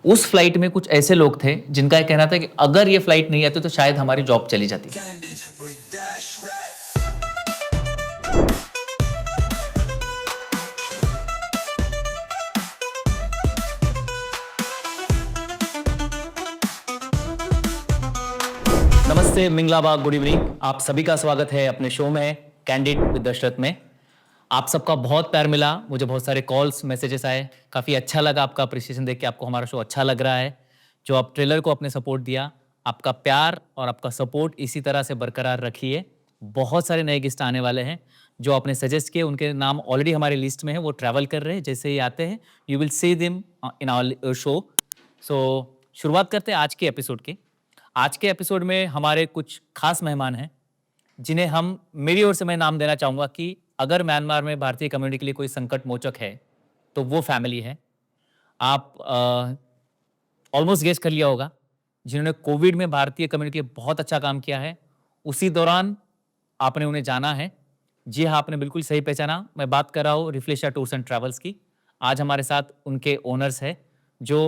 उस फ्लाइट में कुछ ऐसे लोग थे जिनका ये कहना था कि अगर ये फ्लाइट नहीं आती तो शायद हमारी जॉब चली जाती। नमस्ते, मिंगलाबाग, गुड इवनिंग। आप सभी का स्वागत है अपने शो में कैंडिड विद दशरथ में। आप सबका बहुत प्यार मिला, मुझे बहुत सारे कॉल्स मैसेजेस आए, काफ़ी अच्छा लगा आपका अप्रिसिएशन देख के, आपको हमारा शो अच्छा लग रहा है। जो आप ट्रेलर को अपने सपोर्ट दिया, आपका प्यार और आपका सपोर्ट इसी तरह से बरकरार रखिए। बहुत सारे नए गेस्ट आने वाले हैं जो आपने सजेस्ट किए, उनके नाम ऑलरेडी हमारी लिस्ट में है, वो ट्रैवल कर रहे हैं। जैसे ही आते हैं you will see them in our show. So शुरुआत करते हैं आज के एपिसोड की। आज के एपिसोड में हमारे कुछ खास मेहमान हैं जिन्हें हम, मेरी ओर से मैं नाम देना चाहूँगा कि अगर म्यांमार में भारतीय कम्युनिटी के लिए कोई संकट मोचक है तो वो फैमिली है। आप ऑलमोस्ट गेस कर लिया होगा, जिन्होंने कोविड में भारतीय कम्युनिटी के लिए बहुत अच्छा काम किया है। उसी दौरान आपने उन्हें जाना है। जी हाँ, आपने बिल्कुल सही पहचाना, मैं बात कर रहा हूँ रिफ्लेशिया टूर्स एंड ट्रैवल्स की। आज हमारे साथ उनके ओनर्स हैं जो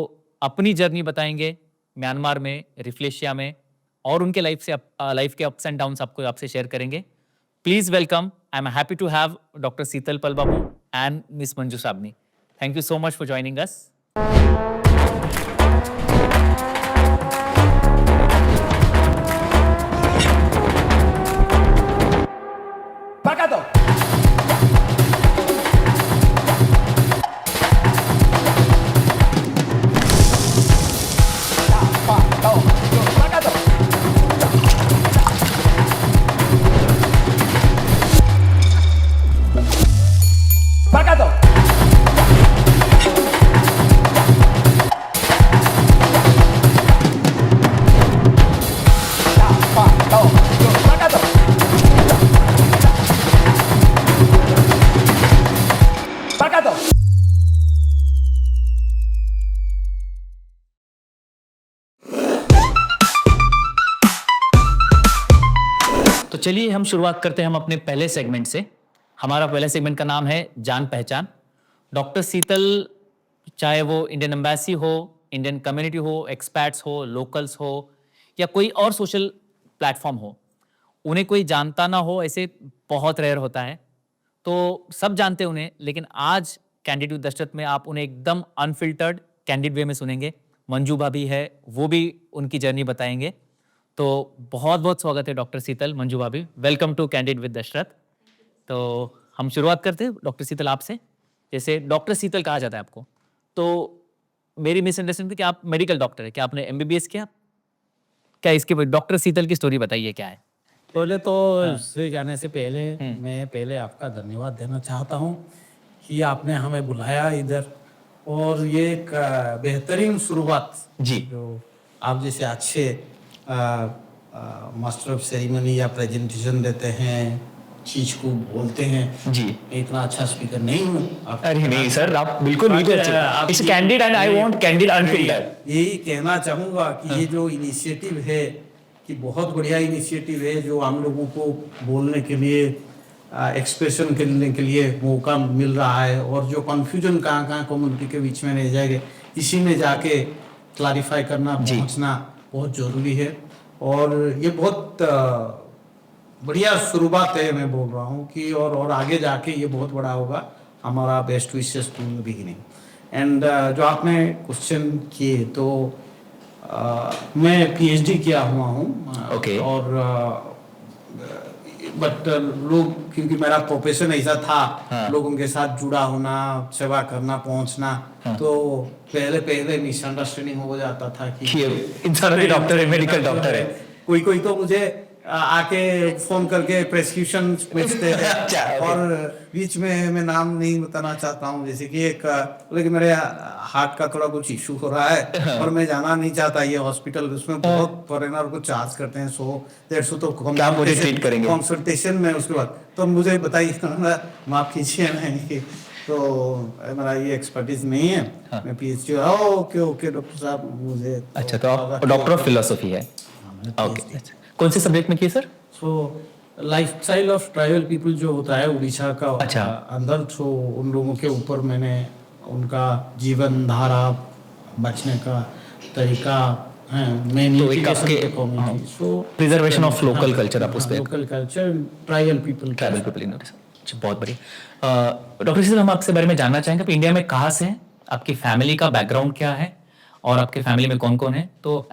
अपनी जर्नी बताएंगे म्यांमार में, रिफ्लेशिया में, और उनके लाइफ के अप्स एंड डाउन्स आपसे शेयर करेंगे। Please welcome, I am happy to have doctor Sheetal Palbabu and miss Manju Sabni. Thank you so much for joining us. तो चलिए हम शुरुआत करते हैं हम अपने पहले सेगमेंट से। हमारा पहले सेगमेंट का नाम है जान पहचान। डॉक्टर शीतल, चाहे वो इंडियन एम्बेसी हो, इंडियन कम्युनिटी हो, एक्सपैट्स हो, लोकल्स हो, या कोई और सोशल प्लेटफॉर्म हो, उन्हें कोई जानता ना हो ऐसे बहुत रेयर होता है। तो सब जानते हैं उन्हें, लेकिन आज कैंडिड विद दशरथ में आप उन्हें एकदम अनफिल्टर्ड कैंडिड वे में सुनेंगे। मंजू भाभी है, वो भी उनकी जर्नी बताएंगे। तो बहुत बहुत स्वागत है डॉक्टर शीतल, मंजू भाभी, welcome to candid with Dasharath. तो हम शुरुआत करते हैं डॉक्टर शीतल आपसे। जैसे डॉक्टर शीतल कहा जाता है आपको, तो मेरी मिसअंडरस्टैंडिंग थी कि आप मेडिकल डॉक्टर है, क्या आपने एमबीबीएस किया? क्या इसके डॉक्टर शीतल की स्टोरी बताइए क्या है? पहले तो इससे जाने से पहले मैं पहले आपका धन्यवाद देना चाहता हूँ कि आपने हमें बुलाया इधर, और ये एक बेहतरीन शुरुआत जी। जो आप जैसे अच्छे मास्टर ऑफ सेरेमनी या प्रेजेंटेशन देते हैं, चीज को बोलते हैं। जी। मैं इतना अच्छा स्पीकर नहीं हूँ। अरे नहीं सर, आप बिल्कुल अच्छे। It's candid and I want candid unfiltered. यही कहना चाहूँगा कि ये जो इनिशिएटिव है कि बहुत बढ़िया इनिशिएटिव है, जो हम लोगों को बोलने के लिए, एक्सप्रेशन करने के लिए मौका मिल रहा है, और जो कन्फ्यूजन कहाँ कहाँ कम्युनिटी के बीच में रह जाएगा, इसी में जाके क्लैरिफाई करना, पहुँचना बहुत ज़रूरी है। और ये बहुत बढ़िया शुरुआत है, मैं बोल रहा हूँ कि और आगे जाके ये बहुत बड़ा होगा। हमारा best wishes to the beginning. And जो आपने क्वेश्चन किए, तो मैं पीएचडी किया हुआ हूँ। Okay. और बट लोग, क्योंकि मेरा प्रोफेशन ऐसा था, हाँ. लोगों के साथ जुड़ा होना, सेवा करना, पहुंचना, हाँ. तो पहले मिसअंडरस्टैंडिंग हो जाता था कि इंसान भी डॉक्टर है, मेडिकल डॉक्टर है। कोई तो मुझे आके फोन करके प्रेस्क्रिप्शन बेचते हैं। अच्छा, okay. और बीच में मैं नाम नहीं बताना चाहता हूँ, जैसे कि एक बोले कि मेरे हार्ट का थोड़ा कुछ इशू हो रहा है और मैं जाना नहीं चाहता ये हॉस्पिटल, उसमें बहुत फॉरेनर को चार्ज करते हैं 100-150 तो कंसल्टेशन में। उसके बाद तो मुझे बताइए, माफ कीजिए नहीं, तो मेरा ये एक्सपर्टीज नहीं है। हाँ. मैं पीएचडी। ओके डॉक्टर साहब, मुझे अच्छा, तो आप डॉक्टर ऑफ फिलोसफी है? ओके, कौन से सब्जेक्ट में किए sir? So lifestyle of tribal people जो होता है उड़ीसा का, अच्छा, अंदर, तो उन लोगों के ऊपर मैंने उनका जीवन धारा, बचने का तरीका है मेन तो एक आपके community so preservation of local culture आप उस पे local culture tribal people tribal people in अच्छा, बहुत बढ़िया। डॉक्टर सर, हम आपसे बारे में जानना चाहेंगे कि इंडिया में कहाँ से हैं, आपकी फैमिली का बैकग्राउंड क्या है और आपके फैमिली में कौन कौन है। तो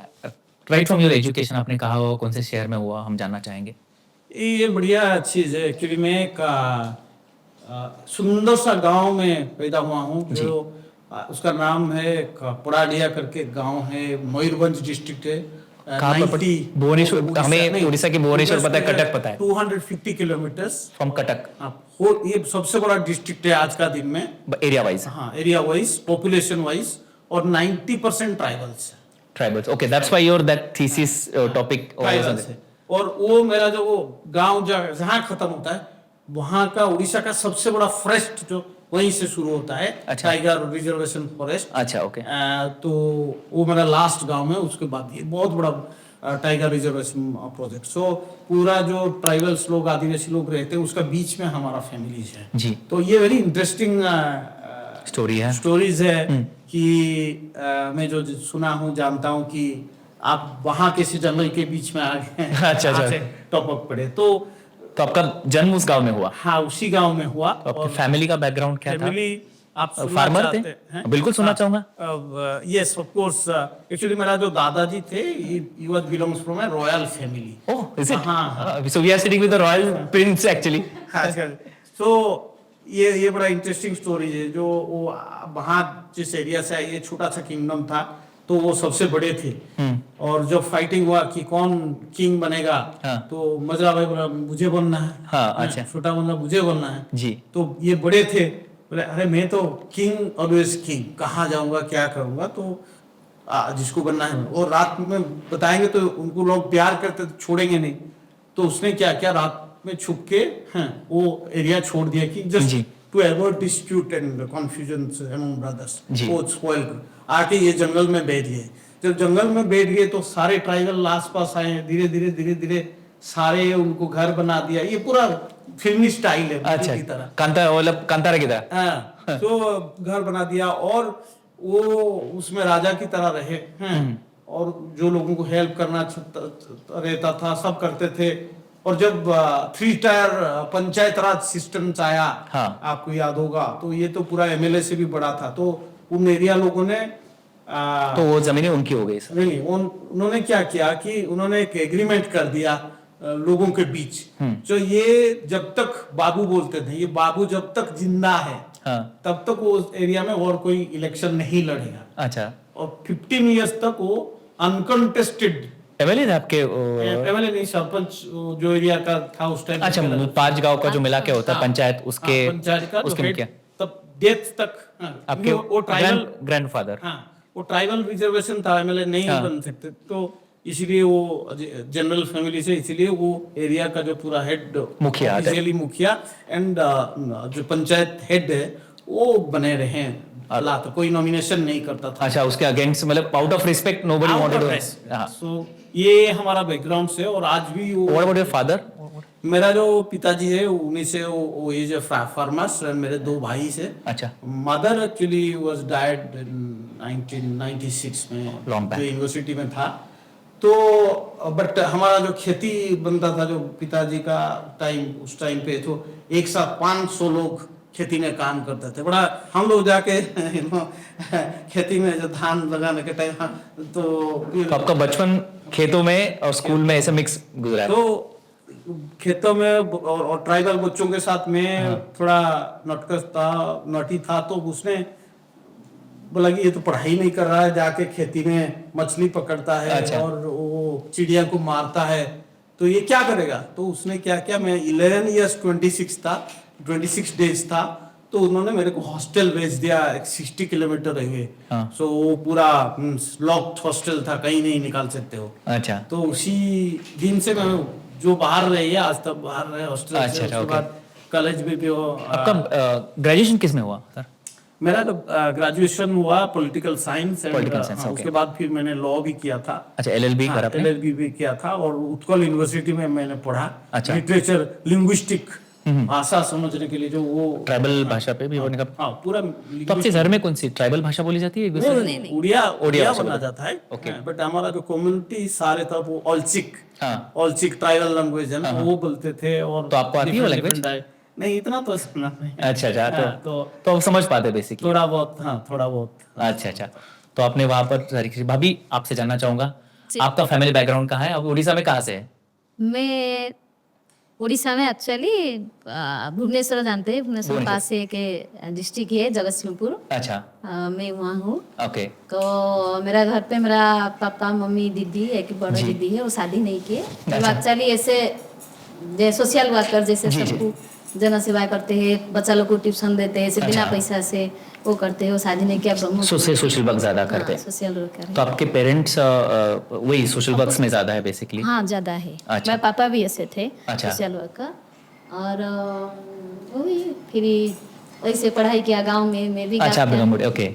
राइट फ्रॉम योर एजुकेशन आपने कहा हो, कौन से शहर में हुआ, हम जानना चाहेंगे। ये बढ़िया चीज़ है। एक्चुअली मैं एक सुंदर सा गांव में पैदा हुआ हूँ जो उसका नाम है पुराडिया करके गांव है, मयूरभंज डिस्ट्रिक्ट है। कहाँ पर 90 भुवनेश्वर, हमें उड़ीसा की भुवनेश्वर पता है, कटक पता है। 250 किलोमीटर्स फ्रॉम कटक। ये सबसे बड़ा डिस्ट्रिक्ट है आज का दिन में, एरिया वाइज। हाँ, एरिया वाइज, पॉपुलेशन वाइज, और 90% ट्राइबल्स है। Tribals, okay, that's why your that thesis topic tribals है। और वो मेरा जो वो गांव जहाँ खत्म होता है, वहाँ का उड़ीसा का सबसे बड़ा फॉरेस्ट जो वहीं से शुरू होता है। अच्छा। Tiger reservation forest. अच्छा, ओके। तो वो मेरा लास्ट गांव है। उसके बाद ये बहुत बड़ा टाइगर रिजर्वेशन प्रोजेक्ट। सो पूरा जो ट्राइबल्स लोग, आदिवासी लोग रहते हैं, उसका बीच में हमारा फैमिलीज है जी। तो ये वेरी इंटरेस्टिंग स्टोरीज है कि मैं जो सुना हूँ, जानता हूँ कि आप वहाँ किसी जंगल के बीच में आ गए। अच्छा। टॉप अप पड़े तो आपका जन्म उस गांव में हुआ? हाँ, उसी गांव में हुआ। तो आपकी फैमिली का बैकग्राउंड क्या था? फैमिली आप फार्मर थे? बिल्कुल सुनना चाहूंगा। Yes, of course. एक्चुअली मेरा जो दादाजी थे, he was belongs from a royal family. Oh, is it? हाँ। So we are sitting with the royal prince actually. तो ये बड़ा इंटरेस्टिंग स्टोरी है। जो वो वहाँ जिस एरिया से ये छोटा सा किंगडम था, तो वो सबसे बड़े थे। और जब फाइटिंग हुआ कि कौन किंग बनेगा, तो मजरा भाई बोला मुझे बनना है। हाँ, अच्छा। छोटा बोला मुझे बनना है जी। तो ये बड़े थे, बोले अरे मैं तो किंग, ऑलवेज किंग, कहाँ जाऊंगा, क्या करूंगा, तो जिसको बनना है। और रात में बताएंगे तो उनको लोग प्यार करते तो छोड़ेंगे नहीं। तो उसने क्या किया, रात में छुप के वो एरिया छोड़ दिया कि just to avoid dispute and confusion among brothers. वो स्पॉइल आके ये जंगल में बैठ गए। जब जंगल में बैठ गए तो सारे ट्राइबल आस पास आए, धीरे धीरे सारे उनको घर बना दिया। ये पूरा फिल्मी स्टाइल है। अच्छा, की तरह कांतारा की तरह। हाँ, तो घर बना दिया और वो उसमें राजा की तरह रहे हैं। और जो लोगों को हेल्प करना रहता था सब करते थे। और जब 3 टायर पंचायत राज सिस्टम आया, आपको याद होगा, तो ये तो पूरा एमएलए से भी बड़ा था। तो उन एरिया लोगों ने तो वो जमीनें उनकी हो गई। नहीं, उन्होंने क्या किया कि उन्होंने एक एग्रीमेंट कर दिया लोगों के बीच। जो ये जब तक बाबू बोलते थे, ये बाबू जब तक जिंदा है, तब तक वो एरिया में और कोई इलेक्शन नहीं लड़ेगा। अच्छा। और 15 इयर्स तक वो अनकंटेस्टेड एमएलए थे आपके? एमएलए नहीं, सरपंच जो एरिया का था उस टाइम। अच्छा, 5 गांव का जो मिला के होता है पंचायत, उसके पंचायत का उसके मुखिया तब डेथ तक आपके वो ट्राइबल ग्रैंडफादर। वो ट्राइबल रिजर्वेशन था, एमएलए नहीं बन सकते। तो इसीलिए वो जनरल फैमिली से, इसीलिए वो एरिया का जो पूरा हेड मुखिया एंड जो पंचायत हेड है वो बने रहे। तो कोई नॉमिनेशन नहीं करता था। अच्छा, उसके अगेंस्ट, मतलब out of respect nobody wanted to. So ये हमारा बैकग्राउंड से। और आज भी वो। What about your father? मेरा जो पिताजी है उन्हीं से वो एज ए फार्मर्स। मेरे 2 भाई से। अच्छा। Mother actually was died in 1996 में, जो यूनिवर्सिटी में था। तो बट हमारा जो खेती बनता था, जो पिताजी का टाइम, उस टाइम पे तो एक साथ 500 लोग खेती में काम करते थे। बड़ा हम लोग जाके खेती में जो धान लगाने के टाइम, तो आपका बचपन खेतों में और स्कूल में ऐसे मिक्स गुजरा है? तो खेतों में और ट्राइबल बच्चों के साथ में थोड़ा नॉटी था। तो उसने बोला कि ये तो पढ़ाई नहीं कर रहा है, जाके खेती में मछली पकड़ता है। अच्छा। और वो चिड़िया को मारता है, तो ये क्या करेगा। तो उसने क्या किया, मैं 11 इयर्स 26 डेज था, तो उन्होंने मेरे को हॉस्टल भेज दिया 60 किलोमीटर रहे। सो वो पूरा लॉक्ड हॉस्टल था, कहीं नहीं निकाल सकते हो। अच्छा। तो उसी दिन से मैं जो बाहर रही है, आज तक बाहर रहे हॉस्टल से। उसके बाद कॉलेज में भी हो। आपका ग्रेजुएशन किस में हुआ सर? मेरा तो ग्रेजुएशन हुआ पॉलिटिकल साइंस। उसके बाद फिर मैंने लॉ भी किया था। अच्छा, एलएलबी भी किया था। और उत्कल यूनिवर्सिटी में मैंने पढ़ा। अच्छा। लिटरेचर लिंग्विस्टिक भाषा समझने के लिए जो वो ट्राइबल भाषा पे भी होने का। हाँ पूरा तो आपके घर में कौन सी ट्राइबल भाषा बोली जाती है एक दूसरे में? उड़िया उड़िया भाषा बोला बोलते जाता है, बट हमारा जो कम्युनिटी सारे था वो ऑलचिक, हाँ। ऑलचिक ट्राइबल लैंग्वेज है ना, वो बोलते थे। और तो आपको आती है वो different- language? different नहीं इतना तो सुना नहीं। अच्छा अच्छा, हाँ, तो आप समझ पाते बेसिकली? थोड़ा बहुत, हाँ थोड़ा बहुत। अच्छा अच्छा, तो आपने वहां पर सारी चीजें। भाभी आपसे जानना चाहूंगा, जी। आपका फैमिली बैकग्राउंड कहाँ है? आप उड़ीसा में कहाँ से है? मैं उड़ीसा में एक्चुअली भुवनेश्वर जानते हैं, भुवनेश्वर पास से एक डिस्ट्रिक्ट है जगतसिंहपुर। अच्छा, मैं वहाँ हूँ। ओके। तो मेरा घर पे मेरा पापा मम्मी दीदी एक बड़ा दीदी है, वो शादी नहीं किए। अच्छा। एक्चुअली ऐसे सोशल वर्कर जैसे जी, जी। सबको जन सेवा करते हैं, बच्चा लोग को ट्यूशन देते हैं, बिना अच्छा। पैसा से वो करते हैं। वो शादी नहीं किया, ब्रह्म सोशल वर्क ज्यादा करते हैं। सोशल वर्कर तो आपके पेरेंट्स वही सोशल वर्क्स में ज्यादा है बेसिकली? हाँ ज्यादा है। अच्छा। मेरे पापा भी ऐसे थे अच्छा। Social worker. और वही फिर ऐसे पढ़ाई किया गांव में, मैं भी अच्छा, आप गाँव बेगमपुर, ओके।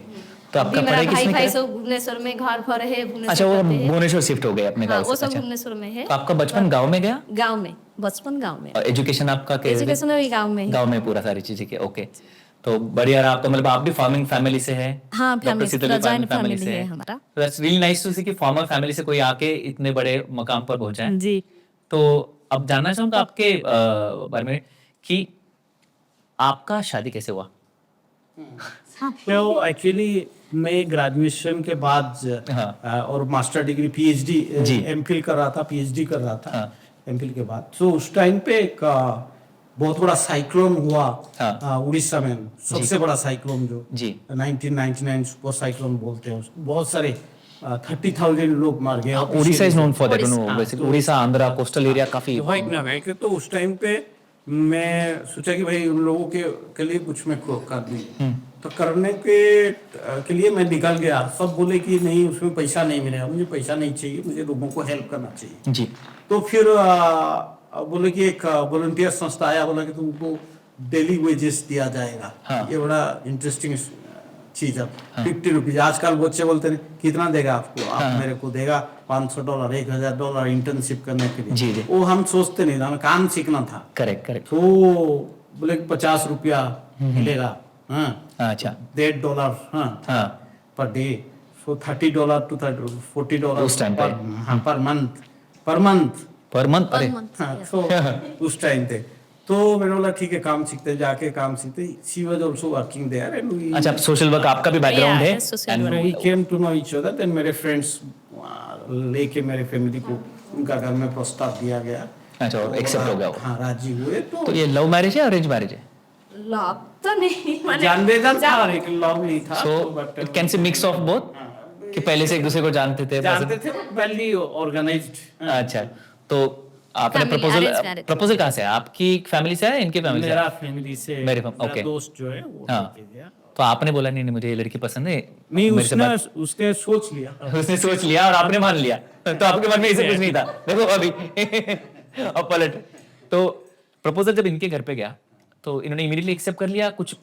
तो अभी आपका मेरा पढ़ाई भाई किसमें भाई किया? सब भुवनेश्वर में घर पर है, भुवनेश्वर अच्छा, वो करते हैं। भुवनेश्वर शिफ्ट हो गए अपने हाँ, गांव वो से? सब अच्छा, भुवनेश्वर में है। तो आपका बचपन गांव में गया? गांव में, बचपन गांव में, और एजुकेशन आपका कैसे? एजुकेशन भी गांव में ही। गांव में पूरा सारी चीजें के, ओके। तो बढ़िया रहा। तो मतलब आप भी फार्मिंग फैमिली से है? हाँ, डॉक्टर family से, शीतल पूरा भी farming joint family से है हमारा। दैट्स रियली नाइस टू सी कि फार्मर फैमिली से कोई आके इतने बड़े मकाम पर पहुंचा है। जी। तो अब जानना चाहूंगा आपके बारे में कि आपका शादी कैसे हुआ? तो एक्चुअली मैं ग्रेजुएशन के बाद हाँ। और मास्टर डिग्री पीएचडी जी। एमफिल कर रहा था, पीएचडी कर रहा था हाँ। एमफिल के बाद। तो उस टाइम पे एक बहुत बड़ा साइक्लोन हुआ हाँ। उड़ीसा में, सबसे बड़ा साइक्लोन जो जी। 1999 सुपर साइक्लोन बोलते हैं उसको। बहुत सारे 30,000 लोग मार गए। Orissa is known for that, हाँ, basically Orissa, Andhra, coastal area काफी। वही ना है कि तो उस टाइम पे मैं सोचा कि भाई उन लोगों के लिए कुछ मैं कर दूं। तो करने के लिए मैं निकल गया। सब बोले कि नहीं उसमें पैसा नहीं मिलेगा। मुझे पैसा नहीं चाहिए, मुझे लोगों को हेल्प करना चाहिए। जी। तो फिर बोले कि एक वॉलंटियर संस्था आया, बोला कि तुमको डेली वेजेस दिया जाएगा। हाँ। ये बड़ा इंटरेस्टिंग चीज है। 50 रुपीज। आजकल बच्चे बोलते हैं कितना देगा आपको? आप मेरे को देगा $500, $1,000 इंटर्नशिप करने के लिए। जी, जी। वो हम सोचते नहीं था, हमें काम सीखना था। Correct correct. तो बोले कि ₹50 मिलेगा। हाँ, अच्छा। $1.5 हाँ हाँ। Per day. सो $30 to $40 उस time पे? Per month, per month. Per month? अरे हाँ, तो उस टाइम पे तो मैंने बोला ठीक है, काम सीखते, जाके काम सीखते। She was also working there and we अच्छा, सोशल वर्क आपका भी बैकग्राउंड Yeah, है? social And work. We came to know each other. Then मेरे फ्रेंड्स लेके मेरे फैमिली को उनका घर में प्रस्ताव दिया गया। अच्छा, और accept हो गया वो? हाँ, राजी हुए। तो ये लव मैरिज है, अरेंज मैरिज है? लव तो नहीं, माने जानबेजन था, लेकिन लव नहीं था। सो but it can say mix of both, कि पहले से एक दूसरे को जानते थे? जानते थे, वेल ऑर्गेनाइज्ड। अच्छा, तो आपने Family, proposal arranged marriage। Proposal कहाँ से है? आपकी फैमिली से है, इनके फैमिली से? मेरा फैमिली से, मेरे मेरा okay। दोस्त जो है वो हाँ। लेके गया। तो आपने बोला नहीं नहीं मुझे ये लड़की पसंद है? नहीं, मेरे से उसने सोच लिया। उसने सोच लिया और आपने मान लिया। तो आपके मन में इसे कुछ नहीं था। देखो अभी अब पलट। तो प्रपोजल जब इनके घर पे गया तो इन्होंने इमीडिएटली एक्सेप्ट कर लिया? कुछ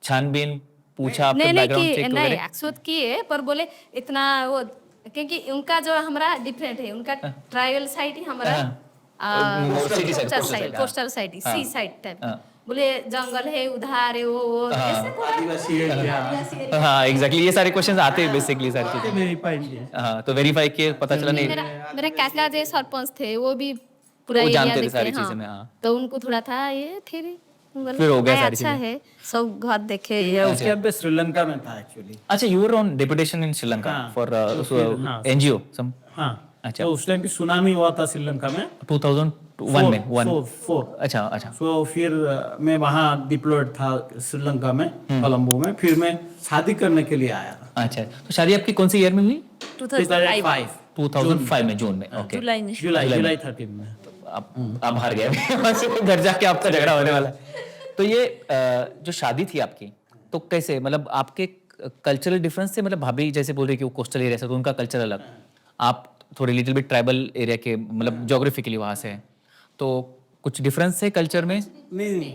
छानबीन पूछा, आपका नहीं बैकग्राउंड कि चेक नहीं वगैरह? एक्सेप्ट किए, पर बोले इतना वो, क्योंकि उनका जो हमारा डिफरेंट है, उनका ट्राइबल साइड ही हमारा city side, coastal side, side, coastal side, हाँ। सी साइड टाइप। हाँ। बोले जंगल है उधार है, वो ऐसे थोड़ा आदिवासी एरिया हाँ एग्जैक्टली, ये सारे क्वेश्चंस आते हैं बेसिकली सारी चीजें। मेरी पाएंगे। हाँ, तो वेरीफाई किए, पता चला नहीं? मेरे काका जो सरपंच थे वो भी पूरा वो एरिया जानते थे देखते सारी हैं, चीजें में, हाँ। तो उनको थोड़ा था ये फिर हो गया सारी अच्छा चीजें। है, सब घर देखे। ये उसके बाद श्रीलंका में था एक्चुअली। अच्छा, यू वर ऑन डेपुटेशन इन श्रीलंका हाँ, फॉर तो फिर, हाँ। एनजीओ सम? हाँ, अच्छा। तो उस टाइम पे सुनामी हुआ था श्रीलंका में 2001 में? फोर। अच्छा अच्छा। तो फिर मैं वहाँ डिप्लॉयड था श्रीलंका में, कोलंबो में। फिर मैं शादी करने के लिए आया था अच्छा, तो शादी आपकी कौन सी ईयर में हुई? 2005 2005 में, जून में, ओके। जुलाई 13 में। आप हार गए वहां से, घर जाके आपका झगड़ा होने वाला है। तो ये जो शादी थी आपकी, तो कैसे, मतलब आपके कल्चरल डिफरेंस से, मतलब भाभी जैसे बोल रही कि वो कोस्टल एरिया से, तो उनका कल्चर अलग, आप थोड़े लिटिल बिट ट्राइबल एरिया के, मतलब ज्योग्राफिकली वहां से हैं, तो कुछ डिफरेंस है कल्चर में? नहीं,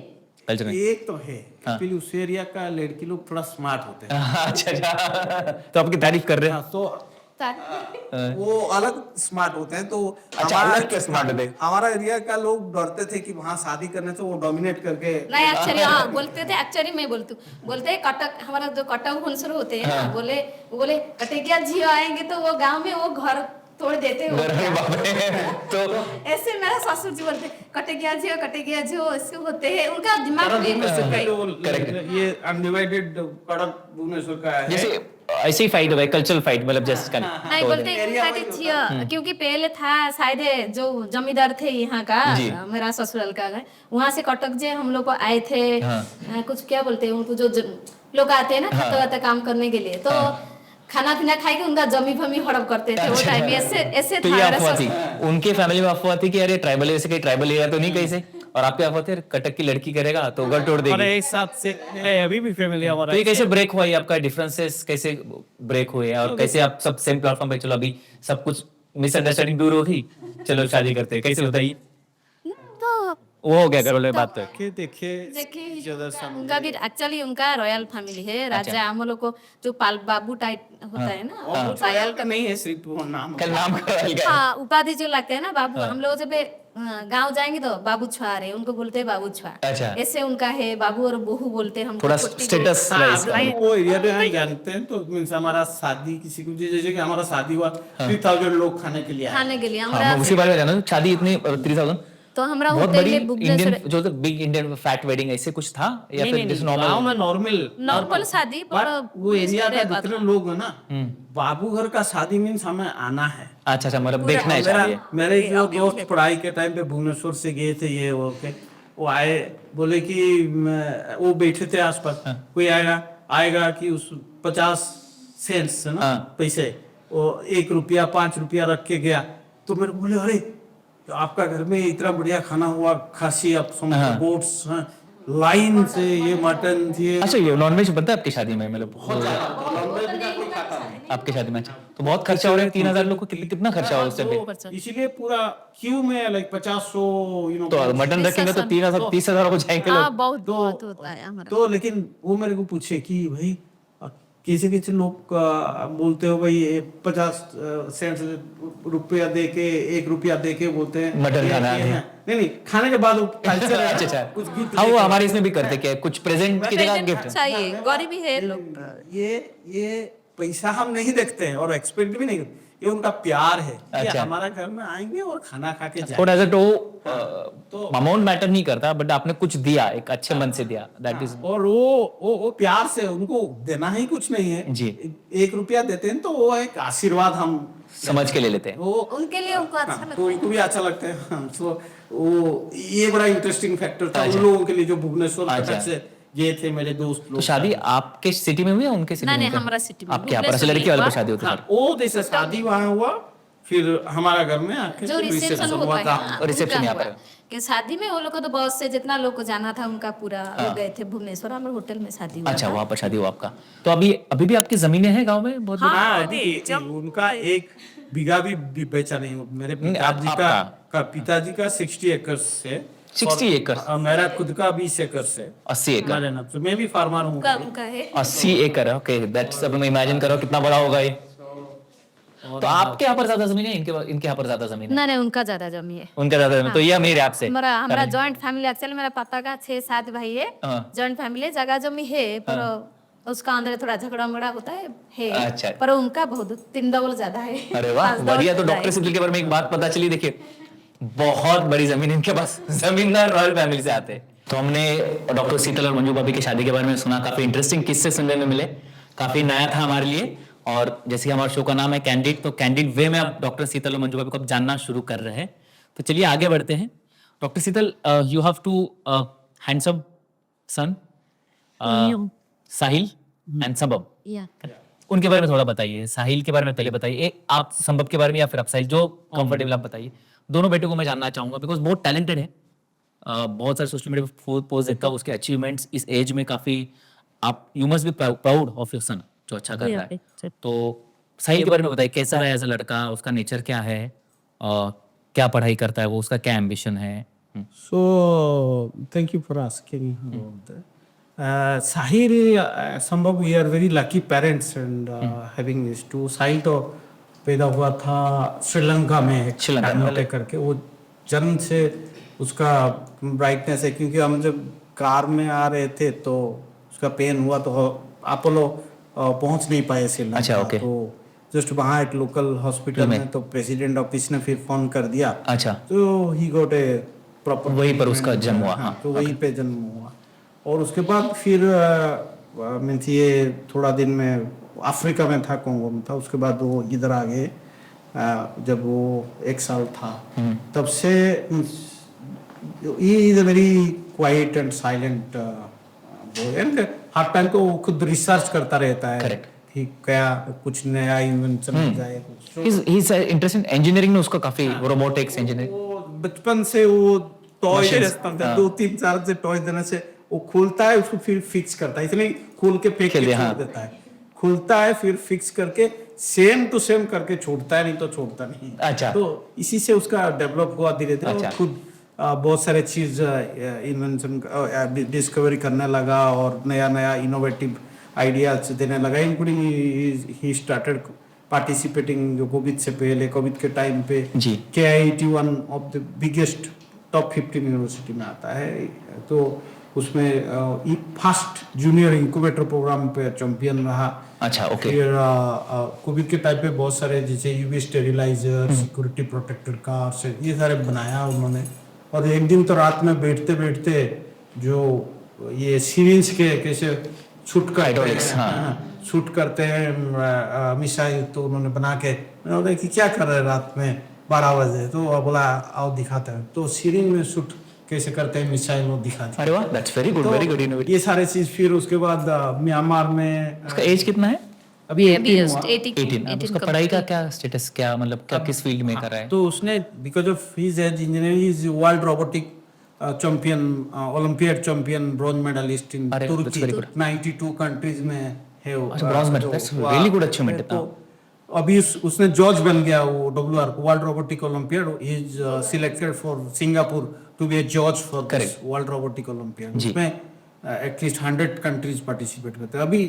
कल्चर में एक तो है एक्चुअली उस एरिया का लड़की लोग थोड़ा स्मार्ट होते हैं। अच्छा अच्छा, तो आपकी तारीफ कर रहे हैं? हाँ, तो वो अलग स्मार्ट होते हैं। तो अच्छा, अलग क्या smart होते हैं? हमारा एरिया का लोग डरते थे कि वहाँ शादी करने से वो डोमिनेट करके नहीं एक्चुअली हाँ बोलते थे एक्चुअली मैं बोलती हूँ बोलते हैं कटक हमारा जो कटक भुवनेश्वर होते हैं ना बोले कटेकिया झियो आएंगे तो वो गांव में वो घर तोड़ देते हो अरे बाप रे, तो ऐसे मेरा ससुर जी बोलते कटेकिया झियो ऐसे होते हैं उनका दिमाग भी ये अनडिवाइडेड कड़क भुवनेश्वर का है। जैसे ऐसे ही फाइट हुआ है, कल्चरल फाइट, मतलब जैसे इसका नहीं बोलते क्योंकि पहले था शायद जो जमींदार थे यहाँ का जी। मेरा ससुराल का घर वहाँ से कटक जे हम लोग को आए थे कुछ क्या बोलते हैं उनको जो लोग आते हैं ना खतरा काम करने के लिए तो खाना पीना खाए के उनका जमी भमी हड़प करते थे वो टाइम ऐसे ऐसे तो था ये मेरा अफवाह थी, ससुर। उनके फैमिली में अफवाह थी कि अरे ट्राइबल एरिया से कहीं ट्राइबल एरिया तो नहीं कहीं से, और आपके अफवाह थे कटक की लड़की करेगा तो घर तोड़ देगी। एक साथ से अभी भी फैमिली हमारा तो ये कैसे ब्रेक हुआ, ये आपका डिफरेंसेस कैसे ब्रेक हुए और कैसे आप सब सेम प्लेटफॉर्म पे, चलो अभी सब कुछ मिसअंडरस्टैंडिंग दूर होगी, चलो शादी करते हैं, कैसे बताइए? तो वो हो गया घर वाले बात तो के देखे देखिए उनका भी एक्चुअली उनका रॉयल फैमिली है राजा हम लोग को जो पाल बाबू टाइप होता है ना वो रॉयल का नहीं है, सिर्फ वो नाम कल नाम का अलग है। हाँ उपाधि जो लगते हैं ना बाबू हम लोग जब गांव जाएंगे तो बाबू छुआ रहे उनको बोलते हैं बाबू छुआ अच्छा। ऐसे उनका है बाबू और बहू बोलते हैं हम थोड़ा स्टेटस वो एरिया में नहीं जानते हैं। तो मीन्स हमारा शादी किसी को जैसे कि हमारा शादी हुआ 3000 लोग खाने के लिए आए। खाने के लिए हाँ, हमारा मैं उसी बारे में जाना शादी इतनी 3000 तो हमारा बहुत होटल बड़ी में इंडियन भुवनेश्वर जो बिग इंडियन फैट वेडिंग ऐसे कुछ था या फिर जैसे गाँव नॉर्मल? में नॉर्मल नॉर्मल शादी बट वो एरिया का जितने लोग है ना बाबू घर का शादी मीन्स हमें आना है। अच्छा अच्छा, मतलब देखना है शादी। मेरे जो दोस्त पढ़ाई के टाइम पे भुवनेश्वर से गए थे ये वो आए बोले कि वो बैठे थे आसपास कोई आएगा कि उस 50 सेंट्स है ना पैसे वो 1 रुपया 5 रुपया रख के गया तो मेरे बोले अरे आपका घर में इतना बढ़िया खाना हुआ खासी आप बोट्स लाइन से ये मटन ये अच्छा, ये नॉनवेज बनता है आपकी शादी में? मतलब बहुत आपकी शादी में? अच्छा, तो बहुत खर्चा हो रहा है 3000 लोग को, कितना खर्चा होगा उससे भी? इसीलिए पूरा क्यू में लाइक 50-100 तो मटन रखेंगे तो 3000 हो जाएंगे लोग। बहुत होता है हमारा तो लेकिन वो मेरे को पूछे कि भाई किसी किसी लोग बोलते हो भाई 50 सेंट रुपया दे के 1 रुपया दे के बोलते हैं मटन खाना है। नहीं खाने के बाद कल्चर अच्छा अच्छा, कुछ गिफ्ट हाँ वो हमारे इसमें भी करते क्या कुछ प्रेजेंट की जगह गिफ्ट। चाहिए गरीबी है लोग ये पैसा हम नहीं देखते हैं और एक्सपेक्ट भी नहीं करते, ये उनका प्यार है कि अच्छा। हमारा घर में आएंगे और खाना खा के और जाएंगे। एज अ तो अमाउंट मैटर नहीं करता, बट आपने कुछ दिया, एक अच्छे मन से दिया, दैट इज और वो प्यार से उनको देना ही कुछ नहीं है जी। 1 रुपया देते हैं तो वो एक आशीर्वाद हम समझ के ले लेते हैं। वो उनके लिए उनको अच्छा लगता तो उनको भी अच्छा लगता है। हाँ, तो वो ये बड़ा इंटरेस्टिंग फैक्टर था उन लोगों के लिए जो भुवनेश्वर अच्छा। कटक से गए थे मेरे दोस्त तो लोग। शादी आपके सिटी में हुई या उनके सिटी में? नहीं, हुई? हमारा सिटी में। आपके यहाँ पर? अच्छा, लड़की वाले पर शादी होती है। हाँ, वो जैसे शादी वहाँ हुआ फिर हमारा घर में आके जो रिसेप्शन हुआ होता था। है और रिसेप्शन यहाँ पर है। कि शादी में वो लोग को तो बहुत से जितना लोग को जाना था उनका पूरा लोग गए थे भुवनेश्वर हमारे होटल में शादी हुआ अच्छा, था। वहाँ पर शादी हुआ आपका। तो अभी भी आपकी जमीनें हैं गांव में बहुत बड़ी? हाँ, उनका 1 बीघा भी बेचा नहीं। मेरे पिताजी पिताजी का 60 एकड़ से 60 एकड़ और मेरा खुद का 20 एकड़ से 80 एकड़ मेरे नाम से। मैं भी फार्मर हूँ। उनका है 80 एकड़, ओके, दैट्स, अब मैं इमेजिन करो कितना बड़ा होगा ये। तो आपके यहाँ पर ज्यादा जमीन है, इनके यहाँ पर ज्यादा जमीन है? नहीं उनका ज्यादा जमी है उनका ज्यादा जमीन, तो ये अमीर है आपसे? हमारा जॉइंट फैमिली एक्चुअली मेरा पापा का 6-7 भाई है जॉइंट फैमिली जगह जमी है पर उसका अंदर थोड़ा झगड़ा मगड़ा होता है अच्छा। पर उनका बहुत 3 डबल ज्यादा है। अरे वाह, 5 डबल बढ़िया। तो ज्यादा डॉक्टर है। सिद्दीकी के बारे में एक बात पता चली, देखिए बहुत बड़ी जमीन इनके पास, जमींदार रॉयल फैमिली से आते हैं। तो हमने डॉक्टर शीतल और मंजू भाभी की शादी के बारे में सुना, काफी इंटरेस्टिंग किस्से सुनने में मिले, काफी नया था हमारे लिए। और जैसे कि हमारे शो का नाम है कैंडिड, तो कैंडिड वे में अब डॉक्टर शीतल और मंजू भाभी को अब जानना शुरू कर रहे हैं। तो चलिए आगे बढ़ते हैं। Doctor Sheetal, you have 2 handsome son, Sahil and Sambhav. या उनके बारे में थोड़ा बताइए। साहिल के बारे में पहले बताइए, आप संभव के बारे में, या फिर आप साहिल, जो कंफर्टेबल आप बताइए। दोनों बेटों को मैं जानना चाहूंगा बिकॉज बहुत टैलेंटेड है। बहुत सारे सोशल मीडिया पे पोस्ट देखता हूँ, उसके अचीवमेंट्स इस एज में काफी, आप you must be proud of your son जो अच्छा कर रहा है। तो साहिल के बारे में बताइए, कैसा है एज अ लड़का, उसका नेचर क्या है, क्या पढ़ाई करता है वो, उसका क्या एम्बिशन है? So thank you for asking about that. Sahil, Sambhav, we are very lucky parents and having these two. Sahil तो पैदा हुआ था श्रीलंका में, श्रीलंका में। टैगनोटे करके। वो जन्म से उसका ब्राइटनेस है, क्योंकि हम जब कार में आ रहे थे तो उसका पेन हुआ तो अपोलो पहुंच नहीं पाए श्रीलंका। अच्छा, ओके। तो जस्ट वहाँ एक लोकल हॉस्पिटल में तो प्रेसिडेंट ऑफिस ने फिर फोन कर दिया, अच्छा, तो ही गॉट ए प्रॉपर, वहीं पर उसका जन्म हुआ। हाँ, तो वहीं पे जन्म हुआ। और उसके बाद फिर मीन्स ये थोड़ा दिन में अफ्रीका में था, कोंगो में था। उसके बाद वो इधर आ गए जब वो 1 साल था। तब से he is a very quiet and silent boy, and her time तो वो खुद रिसर्च करता रहता है। Correct. कि क्या कुछ नया इन्वेंशन हो जाए कुछ। ही इज इंटरेस्टेड इंजीनियरिंग में, उसका काफी रोबोटिक्स इंजीनियरिंग। वो बचपन से वो टॉय Machines, रखता था, हाँ। 2-3 साल से टॉय देने से वो खुलता है, उसको फिर फिक्स करता है, इसलिए खोल के फेंक के खेल दिया, छोड़ हाँ। देता है। खुलता है फिर फिक्स करके सेम टू सेम करके छोड़ता है, नहीं तो छोड़ता नहीं। अच्छा। तो इसी से उसका डेवलप हुआ धीरे धीरे। अच्छा। और खुद बहुत सारे चीज इन्वेंशन डिस्कवरी करने लगा और नया नया इनोवेटिव आइडियाज देने लगा। इंक्लूडिंग ही स्टार्टेड पार्टिसिपेटिंग, जो कोविड से पहले, कोविड के टाइम पे जी। KIT one of the biggest top 15 university में आता है। तो उसमें फर्स्ट जूनियर इंक्यूबेटर प्रोग्राम पे चैंपियन रहा। अच्छा, ओके। फिर कोविड के टाइम पे बहुत सारे जैसे UV steriliser, security protected cars, ये सारे बनाया उन्होंने। और एक दिन तो रात में बैठते बैठते जो ये सीरीज के कैसे शूट करते Hydraulics, हैं, हाँ। शूट करते हैं मिसाइल, तो उन्होंने बना के, मैंने बोला कि क्या कर रहे हैं रात में 12 बजे, तो वो बोला आओ दिखाते हैं। तो सीरीज में शूट कैसे करते हैं मिसाइल, वो दिखा दिया। अरे वाह, that's very good, very good innovative. ये सारे चीज। फिर उसके बाद म्यांमार में उसका एज कितना है? अभी 18 just हुआ। 18। अब उसका पढ़ाई का क्या स्टेटस, क्या मतलब क्या किस फील्ड में कर रहा है? तो उसने because of his age engineering is world robotic champion, olympiad champion, bronze medalist in अरे, that's Turki. very good. 92 countries में है वो। अच्छा, bronze medal, that's really good achievement है। तो अभी उसने जॉर्ज बन गया, वो WR world robotic olympiad. He is selected for Singapore to be a George for this world robotic olympiad. जी। उसमें एटलीस्ट 100 कंट्रीज पार्टिसिपेट करते हैं। अभी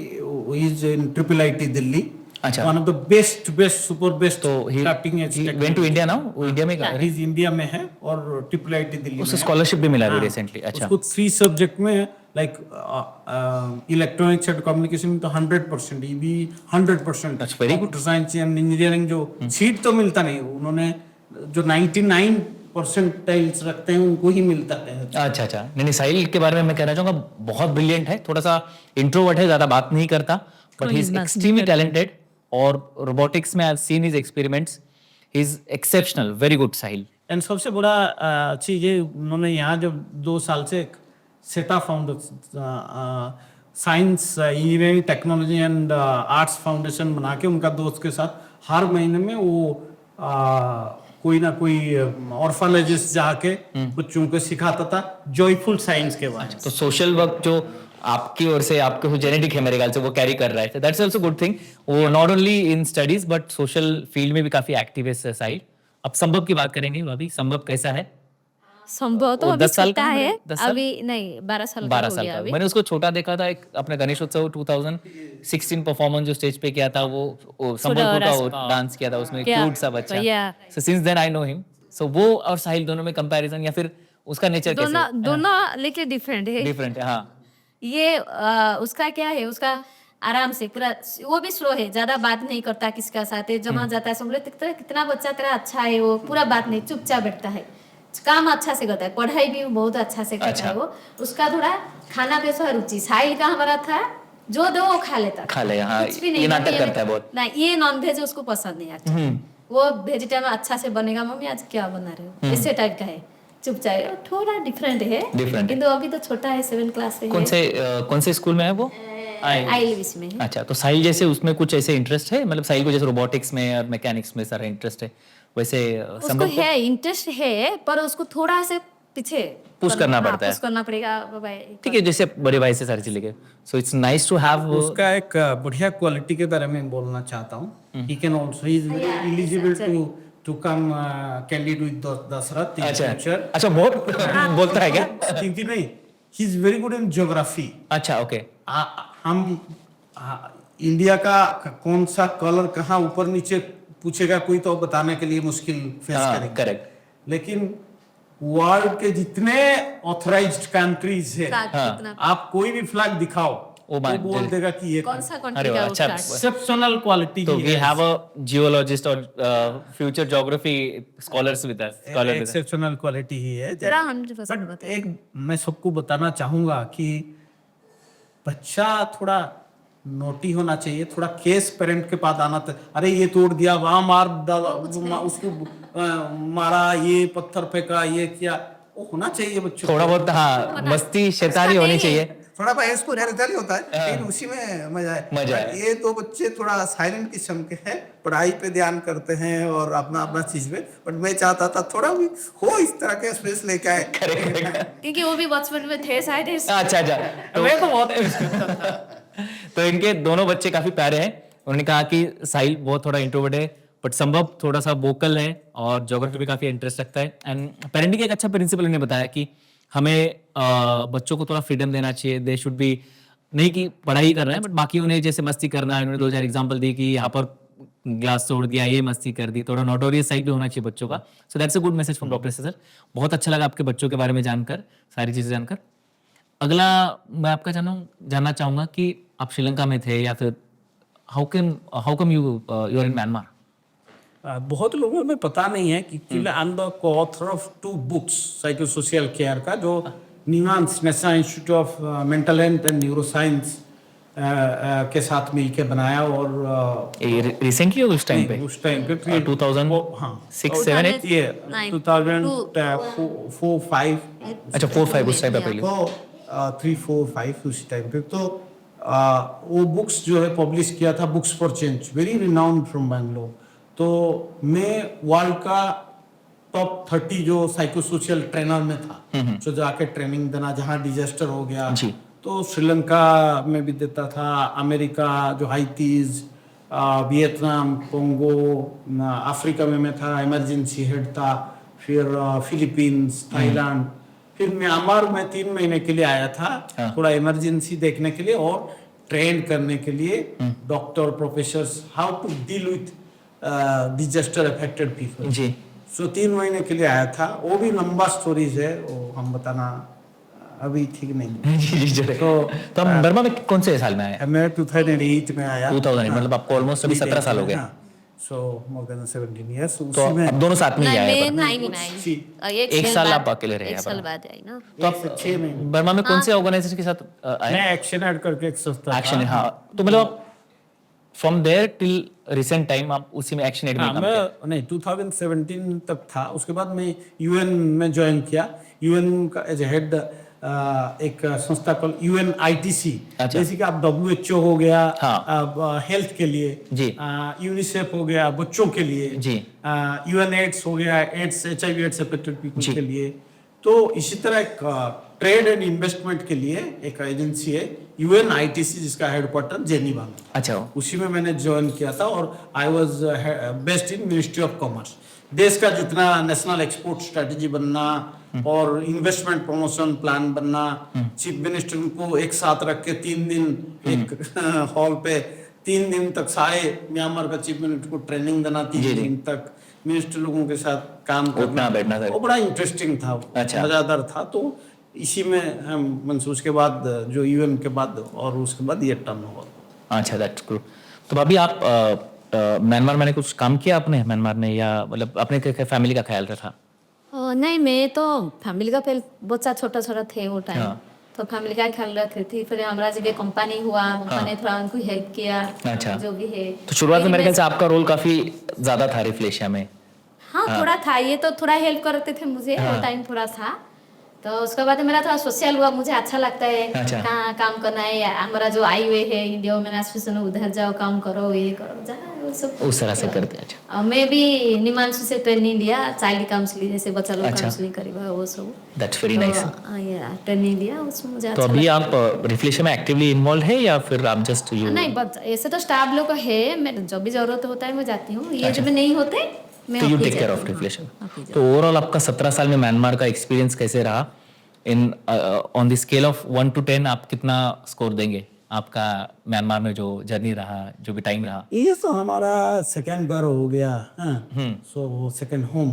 ही इज इन IIIT दिल्ली, अच्छा। One of the best super best तो cutting edge went to India now, वो India में कर रहा है? इज इंडिया में है और IIIT दिल्ली उससे में है। स्कॉलरशिप भी मिला अभी हाँ, रिसेंटली। अच्छा, उसको 3 सब्जेक्ट में लाइक इलेक्ट्रॉनिक्स एंड कम्युनिकेशन में तो 100%, ये भी 100%। That's very good. Science and engineering जो सीट तो मिलता नहीं, उन्होंने जो 99% रखते हैं उनको ही मिलता है। अच्छा, अच्छा। नहीं, साहिल के बारे में मैं कहना चाहूंगा, बहुत ब्रिलियंट है, थोड़ा सा इंट्रोवर्ट है, ज्यादा बात नहीं करता, but he is extremely talented. और रोबोटिक्स में आई have seen his experiments, he is exceptional, very good Sahil. And सबसे बड़ा चीज है, उन्होंने यहाँ जब 2 साल से सेटा foundation, science engineering technology and arts foundation बना के उनका दोस्त के साथ हर महीने में वो कोई ना कोई ऑर्फनेजेस जाके बच्चों को सिखाता था जॉयफुल साइंस के बारे में। तो सोशल वर्क जो आपकी ओर से, आपके जेनेटिक है मेरे ख्याल से, वो कैरी कर रहा है, दैट्स आल्सो गुड थिंग। वो not only in studies but social field में भी काफी एक्टिव है साहिल। अब संभव की बात करेंगे भाभी, संभव कैसा है? संभव तो वो अभी 10 साल छोटा का है, 10 साल? अभी नहीं 12 साल का 12 हो साल गया का। अभी। मैंने उसको छोटा देखा था, एक अपने गणेशोत्सव 2016 परफॉर्मेंस जो स्टेज पे किया था, वो संबलपुर का वो डांस किया था, उसमें क्या? क्यूट सा बच्चा। Yeah. So since then I know him. So वो और साहिल दोनों में कंपैरिजन, या फिर उसका नेचर कैसे दोनों लेकिन डिफरेंट है। डिफरेंट है? हाँ, ये उसका क्या है, उसका आराम से पूरा, वो भी स्लो है, ज्यादा बात नहीं करता किसका साथ है, जमा जाता है सब लोग कितना बच्चा तेरा अच्छा है, वो पूरा बात नहीं, चुपचाप बैठता है, काम अच्छा से करता है, पढ़ाई भी बहुत अच्छा से करता है वो। उसका थोड़ा खाना पे से रुचि, साहिल का हमारा था जो दो वो खा लेता, खा ले, हाँ, कुछ भी ये नहीं, नाटक करता है बहुत। ना ये नॉन वेज उसको पसंद नहीं आता, वो वेजिटेबल अच्छा से बनेगा, मम्मी आज क्या बना रहे हो, ऐसे टाइप का है, चुपचाप, थोड़ा डिफरेंट है। Different है। किंतु अभी तो छोटा है, 7 क्लास में कौन से स्कूल में है वो? ILBS में है। अच्छा, तो साहिल जैसे उसमें कुछ ऐसे इंटरेस्ट है, मतलब साहिल को जैसे रोबोटिक्स में और मैकेनिक्स में सारा इंटरेस्ट है, वैसे उसको संभव को है इंटरेस्ट है, पर उसको थोड़ा से पीछे पुश करना पड़ता है। पुश करना पड़ेगा भाई। ठीक है, जैसे बड़े भाई से सारी चीजें लेके, so it's nice to have. उसका एक बढ़िया क्वालिटी के बारे में बोलना चाहता हूँ। He can also, he is eligible to come candidate with Dashrath in अच्छा, फ्यूचर। अच्छा, बहुत बोलता है क्या? क्योंकि नहीं, he is very good in geography. अच्छा, ओके। हम इंडिया का कौन सा कलर कहाँ ऊपर नीचे पूछेगा कोई तो बताने के लिए मुश्किल फेस हाँ, करेंगे। करेक्ट। लेकिन वर्ल्ड के जितने ऑथराइज्ड कंट्रीज है, फ्लैग हाँ। कितना आप कोई भी फ्लैग दिखाओ वो वो मान बोल जाए। देगा कि ये कौन सा अरे कंट्री वाह, का वो अच्छा। फ्लैग एक्सेप्शनल क्वालिटी तो वी हैव अ जियोलॉजिस्ट और future geography scholars with us, scholar with us. Exceptional quality ही है। पूरा 100% बट एक मैं सबको बताना चाहूंगा कि बच्चा थोड़ा नोटी होना चाहिए, थोड़ा केस पेरेंट के पास आना था। अरे ये तोड़ दिया, वहां मार डाला, उसको मारा, ये पत्थर फेंका, ये किया, वो होना चाहिए बच्चों थोड़ा को। बहुत हाँ मस्ती शैतानी होनी चाहिए। थोड़ा बहस को रहता होता है, लेकिन उसी में मजा है। मजा है। But ये तो बच्चे थोड़ा साइलेंट किस्म के हैं, पढ़ाई पे ध्यान करते हैं और अपना अपना चीज में। बट मैं चाहता था थोड़ा भी हो इस तरह के स्पेस लेके आए। क्योंकि वो भी बचपन में थे शायद अच्छा अच्छा, तो मैं तो बहुत तो इनके दोनों बच्चे काफी प्यारे हैं। उन्होंने कहा कि साहिल बहुत थोड़ा इंट्रोवर्ट है, बट संभव थोड़ा सा वोकल है और ज्योग्राफी में काफी इंटरेस्ट रखता है। एंड पेरेंटिंग का एक अच्छा प्रिंसिपल उन्होंने बताया कि हमें बच्चों को थोड़ा फ्रीडम देना चाहिए। दे शुड बी, नहीं कि पढ़ाई कर रहे हैं बट बाकी उन्हें जैसे मस्ती करना है। उन्होंने 2-4 एग्जांपल दी कि यहाँ पर ग्लास तोड़ दिया, ये मस्ती कर दी, थोड़ा नोटोरियस साइड भी होना चाहिए बच्चों का। So that's a good message from doctor sir. बहुत अच्छा लगा आपके बच्चों के बारे में जानकर, सारी चीजें जानकर। अगला मैं आपका जानना चाहूंगा कि आप श्रीलंका में थे या फिर how come you are in Myanmar? बहुत लोगों में पता नहीं है कि I am the co-author of 2 books psycho social care का, जो न्यूआंस national institute of mental health and neuro science के साथ मिलके बनाया। और रिसेंटली उस टाइम पे उस टाइम पे 2006, 7, 8 ये 9, 2004-5 अच्छा 4-5 उस टाइम पे पहले। तो 3-4-5 उसी टाइम पे। तो वो बुक्स जो है पब्लिश किया था, books for change, very renowned from Bangalore. तो मैं वर्ल्ड का टॉप 30 जो साइको सोशल ट्रेनर में था, जो जाके ट्रेनिंग देना, जहाँ डिजास्टर हो गया जी। तो श्रीलंका में भी देता था, अमेरिका जो हाइतीज, वियतनाम, कोंगो, अफ्रीका में मैं था, इमरजेंसी हेड था, फिर फिलीपींस, थाईलैंड, फिर म्यांमार में 3 महीने के लिए आया था, थोड़ा इमरजेंसी देखने के लिए और ट्रेन करने के लिए doctor professors how to deal with disaster affected people. जी। सो 3 महीने के लिए आया था। वो भी लंबा स्टोरीज है, वो हम बताना अभी ठीक नहीं। जी जी जरूर। तो आप बर्मा में कौन से साल में आए? मैं 2008 में आया। 2008 मतलब आपको ऑलमोस्ट अभी 17 साल हो गए। सो मोर देन 17 इयर्स। तो उसी में आप दोनों साथ में ही आए मैं बर्मा? 99 एक साल आप अकेले रहे एक यहाँ साल पर। बाद आई ना। तो आप 6 महीने बर्मा में कौन से ऑर्गेनाइजेशन के साथ आए? मैं एक्शन ऐड करके एक संस्था एक्शन, हाँ। तो मतलब from there till recent time आप उसी में एक्शन एड में काम किया? मैं नहीं 2017 तक था। उसके बाद मैं यूएन में ज्वाइन किया। यूएन का एज हेड एक संस्था कॉल UNITC, अच्छा। जैसे कि आप WHO हो गया हाँ। हेल्थ के लिए जी। यूनिसेफ हो गया बच्चों के लिए जी। UNAIDS हो गया AIDS HIV AIDS affected people के लिए। तो इसी तरह एक ट्रेड एंड इन्वेस्टमेंट के लिए एक एजेंसी है UNITC, जिसका हेडक्वार्टर जेनीवा में। अच्छा। उसी में मैंने ज्वाइन किया था और I was best in ministry of commerce. देश का जितना नेशनल एक्सपोर्ट स्ट्रेटजी बनना और इन्वेस्टमेंट प्रमोशन प्लान बनना, चीफ मिनिस्टर को एक साथ रख के 3 दिन एक हॉल पे 3 दिन तक सारे म्यांमार का चीफ मिनिस्टर को ट्रेनिंग देना, 3 दिन तक मिनिस्टर लोगों के साथ काम करना, बैठना था। वो बड़ा इंटरेस्टिंग था। अच्छा। मजादार था। तो इसी में हम उसके बाद जो यूएन के बाद और उसके बाद ये टर्न हुआ। अच्छा, दैट्स गुड। तो अभी आप म्यांमार में कुछ काम किया आपने म्यांमार में, या मतलब अपने फैमिली का ख्याल रखा? नहीं, मैं तो फैमिली का पहले बच्चा छोटा छोटा थे वो टाइम, हाँ। तो फैमिली का ख्याल रखती थी। फिर हमारा जब कंपनी हुआ, मैंने थोड़ा उनको हेल्प किया। अच्छा। जो भी है तो शुरुआत में मेरे ख्याल से आपका रोल काफी ज्यादा था रिफ्लेशिया में। हाँ, थोड़ा था। ये तो थोड़ा हेल्प करते थे मुझे, वो टाइम थोड़ा था। तो उसके बाद मेरा थोड़ा सोशल हुआ, मुझे अच्छा लगता है अच्छा। कहाँ काम करना है। हमारा जो आई हुए है इंडिया में एसोसिएशन, उधर जाओ काम करो, ये करो, जहाँ वो सब उस तरह से करते हैं। अच्छा, और मैं भी निमांशु से ट्रेनिंग लिया, चाइल्ड काउंसलिंग, जैसे बच्चा लोग काउंसलिंग करेगा वो सब। That's very nice. ट्रेनिंग लिया, उसमें मुझे तो अच्छा अभी लगा। आप रिफ्लेशिया में एक्टिवली इन्वॉल्व है या फिर आप जस्ट यू? नहीं, बट ऐसे तो स्टाफ लोग है, मैं जब भी जरूरत होता है मैं जाती हूँ। ये जब नहीं होते मैं तो यू ऑफिस टेक केयर जाती ऑफ हूँ। रिफ्लेशन। हाँ, ऑफिस तो ओवरऑल आपका 17 साल में म्यांमार का एक्सपीरियंस कैसे रहा? In on the scale of 1 to 10 आप कितना स्कोर देंगे आपका म्यांमार में जो जर्नी रहा, जो भी टाइम रहा? ये तो हमारा सेकंड घर हो गया, हाँ, सो सेकंड होम।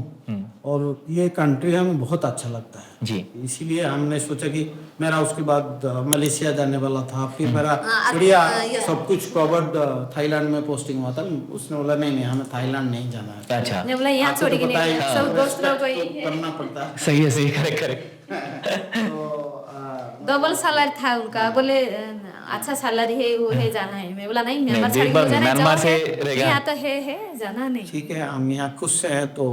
और ये कंट्री हमें बहुत अच्छा लगता है जी। इसीलिए हमने सोचा कि मेरा उसके बाद मलेशिया जाने वाला था, फिर मेरा बढ़िया सब कुछ कवर्ड थाईलैंड में पोस्टिंग हुआ था। उसने बोला नहीं हमें थाईलैंड नहीं जाना है। अच्छा, ने बोला यहाँ आपको छोड़ तो के पता नहीं ही है, सब दोस्त लोग को respect ही तो करना पड़ता है। सही है, करेक्ट करेक्ट। तो डबल सैलरी था उनका, बोले अच्छा सैलरी है वो है जाना है। मैं बोला नहीं म्यांमार नहीं, छोड़ एक के बार जाना है, म्यांमार जाओ से है, रहेगा। यहाँ तो है जाना नहीं। ठीक है, हम यहाँ खुश हैं तो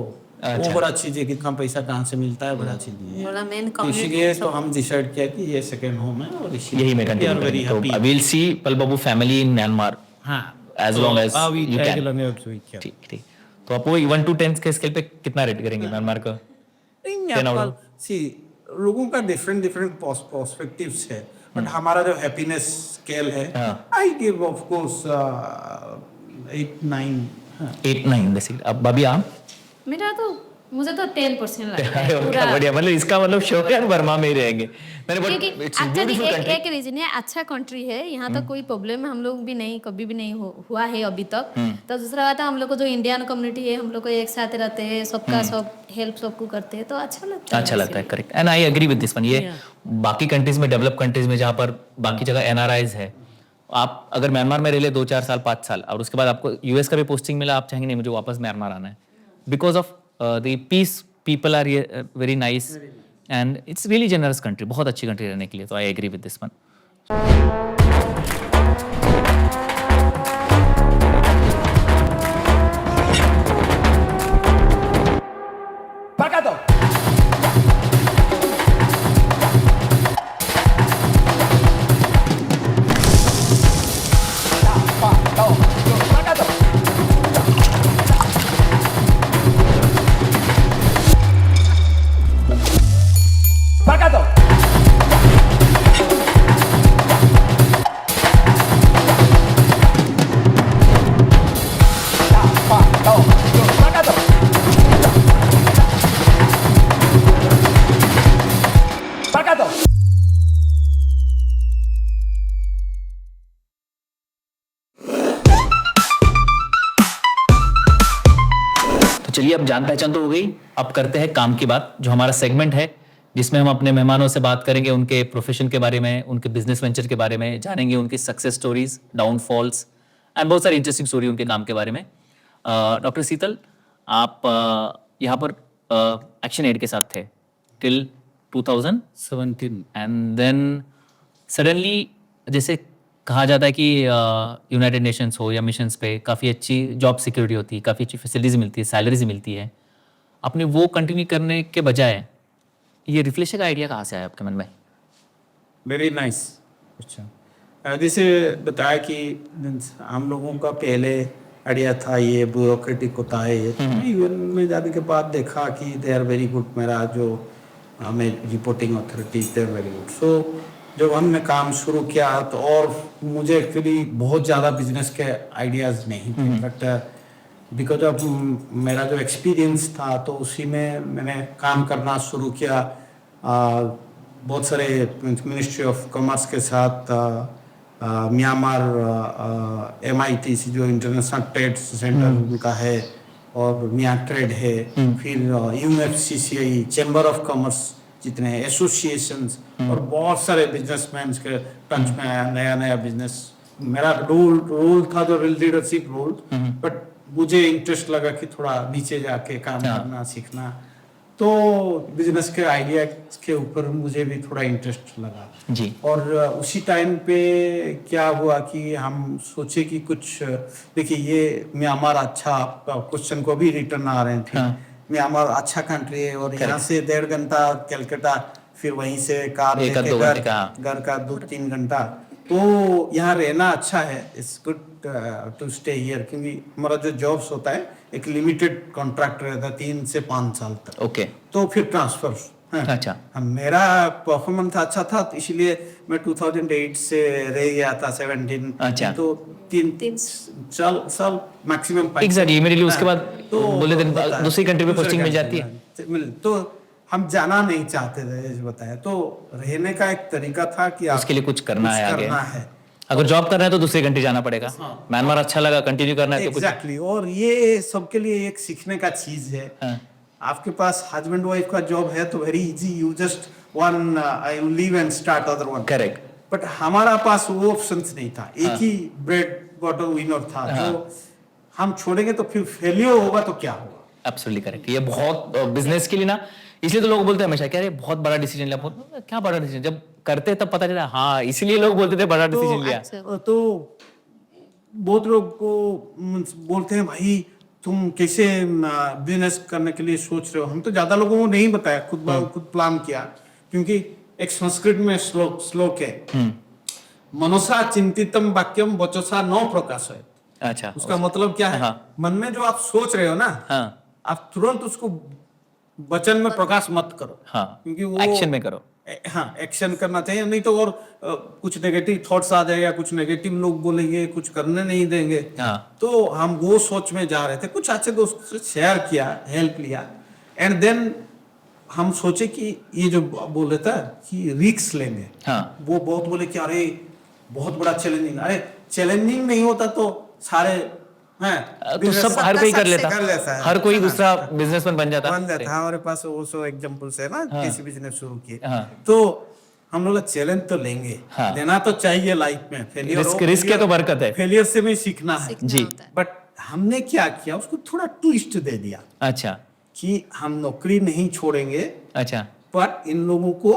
अच्छा। वो बड़ा चीज है, कितना पैसा कहाँ से मिलता है बड़ा चीज है। बोला मेन तो इसीलिए तो हम डिसाइड किया कि ये सेकंड होम है और इसीलिए यही मैं we are कंटिन्यू very करेंगे। happy। तो we'll see पलबाबू फैमिली इन म्यांमार हाँ, as long as you can। ठीक ठीक ठीक। तो आप वो 1 to 10 के स्केल पे कितना रेट करेंगे म्यांमार को? 10 out of- सी लोगों का डिफरेंट डिफरेंट पर्सपेक्टिव्स है, बट हमारा जो हैप्पीनेस स्केल है, हाँ। I give of course 8-9। 8-9 basically. अब अभी आप? मेरा तो मुझे तो 10% लगता अरे है उनका पूरा। बढ़िया, मतलब इसका मतलब शौक बर्मा में ही रहेंगे। मैंने क्योंकि it's a actually beautiful country। एक रीजन है, अच्छा कंट्री है, यहाँ तक कोई प्रॉब्लम हम लोग भी नहीं कभी भी नहीं हुआ है अभी तक। तो दूसरा बात है हम लोग को जो इंडियन कम्युनिटी है, हम लोग को एक साथ रहते हैं, सबका सब हेल्प सबको करते हैं, तो अच्छा लगता है। अच्छा लगता है, correct. And I agree with this one. ये बाकी कंट्रीज में, डेवलप कंट्रीज में जहाँ पर बाकी जगह एनआरआईज है, आप अगर म्यांमार में रह ले 2-4 साल 5 साल और उसके बाद आपको यूएस का भी पोस्टिंग मिला, आप चाहेंगे नहीं मुझे वापस म्यांमार आना है, because of the peace, people are very nice and it's really generous country, बहुत अच्छी कंट्री रहने के लिए। तो I agree with this one. तो चलिए, अब जान पहचान तो हो गई, अब करते हैं काम की बात, जो हमारा सेगमेंट है जिसमें हम अपने मेहमानों से बात करेंगे उनके प्रोफेशन के बारे में, उनके बिजनेस वेंचर के बारे में, जानेंगे उनकी सक्सेस स्टोरीज, डाउनफॉल्स एंड बहुत सारी इंटरेस्टिंग स्टोरी उनके काम के बारे में। डॉक्टर शीतल, आप यहाँ पर एक्शन एड के साथ थे टिल 2017 एंड देन सडनली, जैसे कहा जाता है कि यूनाइटेड नेशंस हो या मिशंस पे काफ़ी अच्छी जॉब सिक्योरिटी होती है, काफ़ी अच्छी फैसिलिटीज मिलती है, सैलरीज मिलती है, आपने वो कंटिन्यू करने के बजाय ये रिफ्लेशन का आइडिया कहाँ से आया आपके मन में? Very nice. अच्छा, जैसे बताया कि हम लोगों का पहले आइडिया था ये ब्यूरोक्रेटिक होता है, ये में जाने के बाद देखा कि दे आर वेरी गुड। मेरा जो हमें reporting authority they are very good. So जब हमने काम शुरू किया तो, और मुझे एक्चुअली बहुत ज़्यादा बिजनेस के आइडियाज़ नहीं थे, बट बिकॉज ऑफ मेरा जो एक्सपीरियंस था तो उसी में मैंने काम करना शुरू किया। बहुत सारे मिनिस्ट्री ऑफ कॉमर्स के साथ, म्यांमार MIT जो इंटरनेशनल ट्रेड सेंटर उनका है, और मियाँ ट्रेड है, फिर UFCCI चैम्बर ऑफ कॉमर्स, जितने एसोसिएशंस और बहुत सारे बिजनेसमैन के टच में आया, नया नया बिजनेस। मेरा रोल था जो लीडरशिप रोल, बट मुझे इंटरेस्ट लगा कि थोड़ा नीचे जाके काम करना सीखना, तो बिजनेस के आइडिया के ऊपर मुझे भी थोड़ा इंटरेस्ट लगा जी। और उसी टाइम पे क्या हुआ कि हम सोचे कि कुछ, देखिए ये म्यांमार, अच्छा क्वेश्चन को भी रिटर्न आ रहे थे, म्यांमार अच्छा कंट्री है और यहाँ से 1.5 घंटा कलकत्ता, फिर वहीं से कार लेके घर का 2-3 घंटा, तो यहाँ रहना अच्छा है, it's good to stay here. क्योंकि हमारा जो जॉब्स होता है एक लिमिटेड कॉन्ट्रैक्ट रहता है 3 से 5 साल तक। ओके। तो फिर ट्रांसफर। अच्छा। मेरा परफॉर्मेंस अच्छा था तो इसलिए मैं 2008 से रह गया था 17। अच्छा। तो 3 साल मैक्सिमम। एग्जैक्टली, इमीडिएटली उसके बाद तो बोले दिन दूसरी कंट्री में पोस्टिंग मिल जाती है, तो हम जाना नहीं चाहते थे, बताया। तो रहने का एक तरीका था कि उसके लिए कुछ करना है आगे। अगर जॉब कर रहे हैं तो दूसरी कंट्री जाना पड़ेगा। म्यांमार अच्छा लगा, कंटिन्यू करना है तो कुछ। एग्जैक्टली और ये सबके लिए एक सीखने का चीज है। हाँ, आपके पास हस्बैंड वाइफ का जॉब है तो very easy, you just one I leave and start other one. Correct. But हमारा पास वो ऑप्शंस नहीं था, एक ही ब्रेड बटर विनर था। तो हम छोड़ेंगे तो फिर फेलियर होगा तो क्या होगा। Absolutely correct. ये बहुत बिजनेस के लिए ना, इसलिए तो लोग बोलते हैं हमेशा कि अरे बहुत बड़ा डिसीजन लिया। बहुत क्या बड़ा डिसीजन, जब करते तब पता चला। हाँ, इसलिए लोग बोलते थे बड़ा डिसीजन लिया। तो बहुत लोग को बोलते हैं भाई तुम कैसे बिजनेस करने के लिए सोच रहे हो। हम तो ज्यादा लोगों को नहीं बताया, खुद प्लान किया। क्योंकि एक संस्कृत में श्लोक है, मनसा चिंतितम वाक्यम वचसा न प्रकाशयेत्। अच्छा, उसका मतलब क्या है? मन में जो आप सोच रहे हो ना, आप तुरंत उसको वचन में प्रकाश मत करो। क्योंकि वो एक्शन में करो। हाँ, एक्शन करना चाहिए, नहीं तो और कुछ नेगेटिव थॉट्स आ जाएगा, कुछ नेगेटिव लोग बोलेंगे, कुछ करने नहीं देंगे। तो हम वो सोच में जा रहे थे। कुछ अच्छे दोस्त से शेयर किया, हेल्प लिया, एंड देन हम सोचे कि ये जो बोल रहे था कि रिस्क लेंगे। वो बहुत बोले कि अरे बहुत बड़ा चैलेंजिंग। अरे चैलेंजिंग नहीं होता तो सारे तो सब हर कोई कर लेता है, हर कोई दूसरा बिजनेसमैन बन जाता। हमारे पास वो एग्जांपल्स है ना, किसी बिजनेस शुरू किए। तो हम लोग चैलेंज तो लेंगे, लेना तो चाहिए लाइफ में। रिस्क है तो बरकत है, फेलियर से भी सीखना है जी। बट हमने क्या किया, उसको थोड़ा ट्विस्ट दे दिया। अच्छा, कि हम नौकरी नहीं छोड़ेंगे। अच्छा, पर इन लोगों को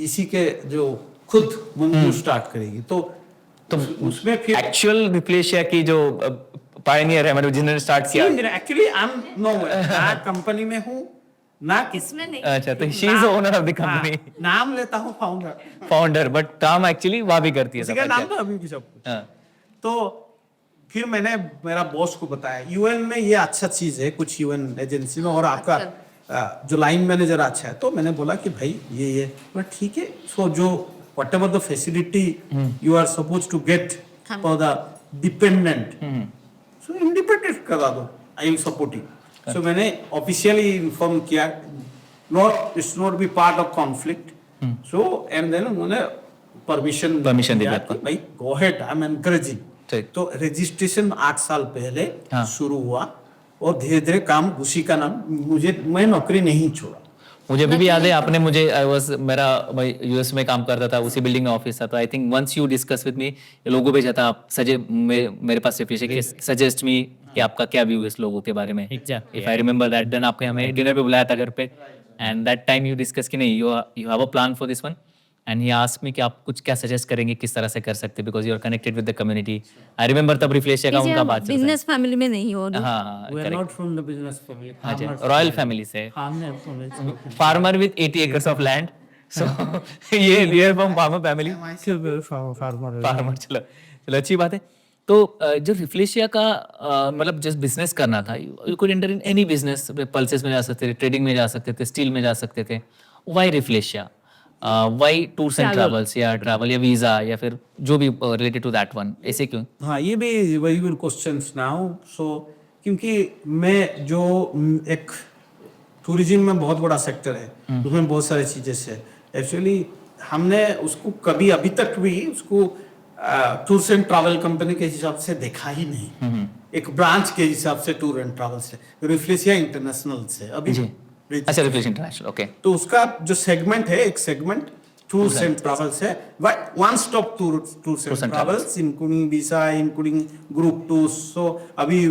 इसी के जो खुद मंजूर स्टार्ट करेगी। तो उसमें फिर एक्चुअल रिफ्लेशिया की जो पायनियर है, मतलब जिन्होंने स्टार्ट किया। एक्चुअली आई एम नो ना कंपनी में हूँ ना इसमें नहीं। अच्छा, तो she is owner of the company. नाम लेता हूँ फाउंडर, बट काम एक्चुअली वहाँ भी करती है। उसका नाम तो अभी भी सब कुछ। तो फिर मैंने मेरा बॉस को बताया, यूएन में ये अच्छा चीज है, कुछ यूएन एजेंसी में, और आपका जो लाइन मैनेजर अच्छा है। तो मैंने बोला कि भाई ये ठीक है। सो जो whatever the facility you are supposed to get for the dependent, so independent करा दो, I am supporting. So मैंने officially inform किया, it's not be part of conflict. So and then उन्होंने permission दिया कि भाई go ahead, I am encouraging. तो registration 8 साल पहले शुरू हुआ और धीरे धीरे काम उसी का नाम, मैं नौकरी नहीं छोड़ा। मुझे अभी भी याद है, आपने मुझे मेरा यूएस में काम करता था, उसी बिल्डिंग में ऑफिस था। तो I think once you discuss with me, लोगों भेजा था आप मेरे पास सजेस्ट मी कि आपका क्या व्यू है इस लोगों के बारे में। If I remember that, then आपने हमें डिनर पे बुलाया था घर पे, and that time you discuss कि नहीं, you have a plan for this one, and he asked me कि आप कुछ क्या सजेस्ट करेंगे, किस तरह से कर सकते, because you are connected with the community. I remember तब रिफ्लेशिया का उनका बात चल रहा है। बिजनेस फैमिली में नहीं हो। हाँ, We are not from the business family. Royal family से, farmer with 80 acres of land. So ये फ्रॉम फार्मर फैमिली। फार्मर, चलो अच्छी बात है। तो जो रिफ्लेशिया का मतलब जस्ट बिजनेस करना था, you could enter in any business. Pulses में जा सकते थे, ट्रेडिंग में जा सकते थे, स्टील में जा सकते थे। Why Reflasia, why tours and travels, या ट्रैवल या वीजा, या फिर जो भी रिलेटेड टू दैट वन, ऐसे क्यों? हाँ, ये भी वेरी गुड क्वेश्चंस नाउ। सो क्योंकि मैं जो एक टूरिज्म में बहुत बड़ा सेक्टर है, उसमें बहुत सारी चीजें से एक्चुअली हमने उसको कभी अभी तक भी उसको टूर्स एंड ट्रैवल कंपनी के हिसाब से देखा ही नहीं। एक ब्रांच के हिसाब से टूर एंड ट्रैवल से, रिफ्लेशिया इंटरनेशनल से अभी। अच्छा, रिफ्लेशिया इंटरनेशनल, ओके। तो उसका जो सेगमेंट है, एक सेगमेंट टूर्स एंड ट्रैवल्स है, but one stop tours and travels including visa, including group tours. So अभी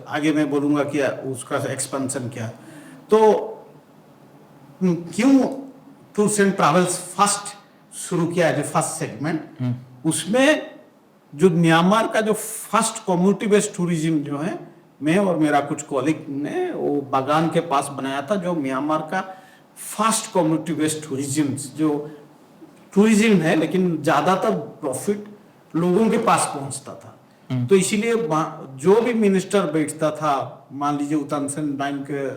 आगे मैं बोलूंगा कि उसका एक्सपेंशन क्या। तो क्यों टूर्स एंड ट्रैवल्स फर्स्ट शुरू किया है, फर्स्ट सेगमेंट, उसमें जो म्यांमार का जो फर्स्ट कम्युनिटी बेस्ड टूरिज्म जो है, मैं और मेरा कुछ कॉलीग ने वो बागान के पास बनाया था, जो म्यांमार का फर्स्ट कम्युनिटी बेस्ड टूरिज्म, जो टूरिज्म है लेकिन ज्यादातर प्रॉफिट लोगों के पास पहुंचता था। तो इसीलिए जो भी मिनिस्टर बैठता था, मान लीजिए उतानसेन टाइम के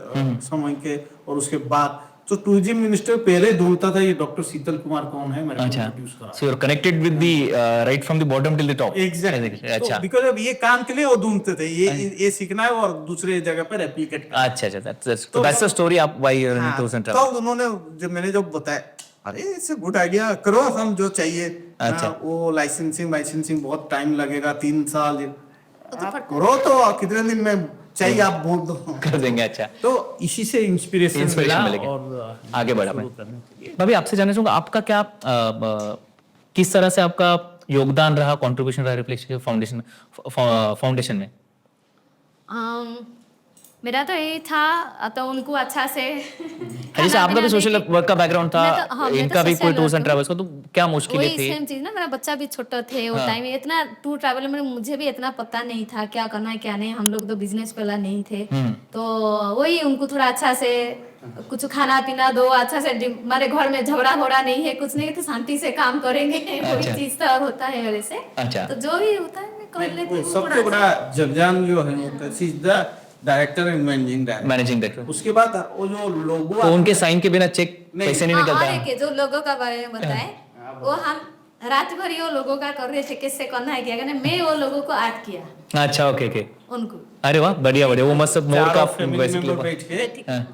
समय के, और उसके बाद तो टूरिज्म मिनिस्टर पहले ढूंढता था ये डॉक्टर शीतल कुमार कौन है, मेरे को इंट्रोड्यूस करा। So you are connected with the right from the bottom till the top. Exactly. अच्छा, बिकॉज़ अब ये काम के लिए वो ढूंढते थे, ये सीखना है और दूसरे जगह पे रेप्लिकेट करना। अच्छा, दैट्स द स्टोरी आप why you are in tours and travel. तो उन्होंने मैंने जब बताया अरे इट्स गुड आइडिया, करो हम जो चाहिए। अच्छा। वो लाइसेंसिंग बहुत टाइम लगेगा, 3 साल। आप करो तो कितने दिन में चाहिए आप बोल दो, कर देंगे। अच्छा, तो इसी से इंस्पिरेशन Inspiration मिला मिलेगा। और आगे बढ़ा शुरू मैं। करने के लिए। मैं भी आपसे जानना चाहूंगा आपका क्या किस तरह से आपका योगदान रहा, कंट्रीब्यूशन रहा रिफ्लेक्शन फाउंडेशन में? मेरा तो यही था, तो उनको अच्छा से जैसे आपका भी सोशल वर्क का बैकग्राउंड था, मैं तो इनका भी कोई social tours and work travels का, तो क्या मुश्किलें वही थी? सेम चीज ना, मेरा बच्चा भी छोटा थे वो टाइम में, इतना टूर ट्रैवल में मुझे भी इतना पता नहीं था क्या करना है क्या नहीं, हम लोग तो बिजनेस वाला नहीं थे, तो वही उनको थोड़ा अच्छा से कुछ खाना पीना दो, अच्छा से हमारे घर में झगड़ा घोड़ा नहीं है, कुछ नहीं है, तो शांति से काम करेंगे, वही चीज तो होता है मेरे से। अच्छा। तो जो भी होता है मैं कर लेती हूँ सबसे थोड़ा बड़ा जगजान जो है director and managing director. Managing director, उसके बाद वो जो लोगो तो उनके साइन के बिना चेक नहीं। पैसे नहीं हाँ, निकलता और है। एक जो लोगों का बारे में बताए, वो हम रात भर ये लोगों का कर रहे थे, किससे करना है क्या करना है, मैं वो लोगों को आर्ट किया अच्छा, ओके ओके। उनको। अरे वाह, बढ़िया बढ़िया। वो मस्त मोर का फैमिली basically मेंबर बैठ के,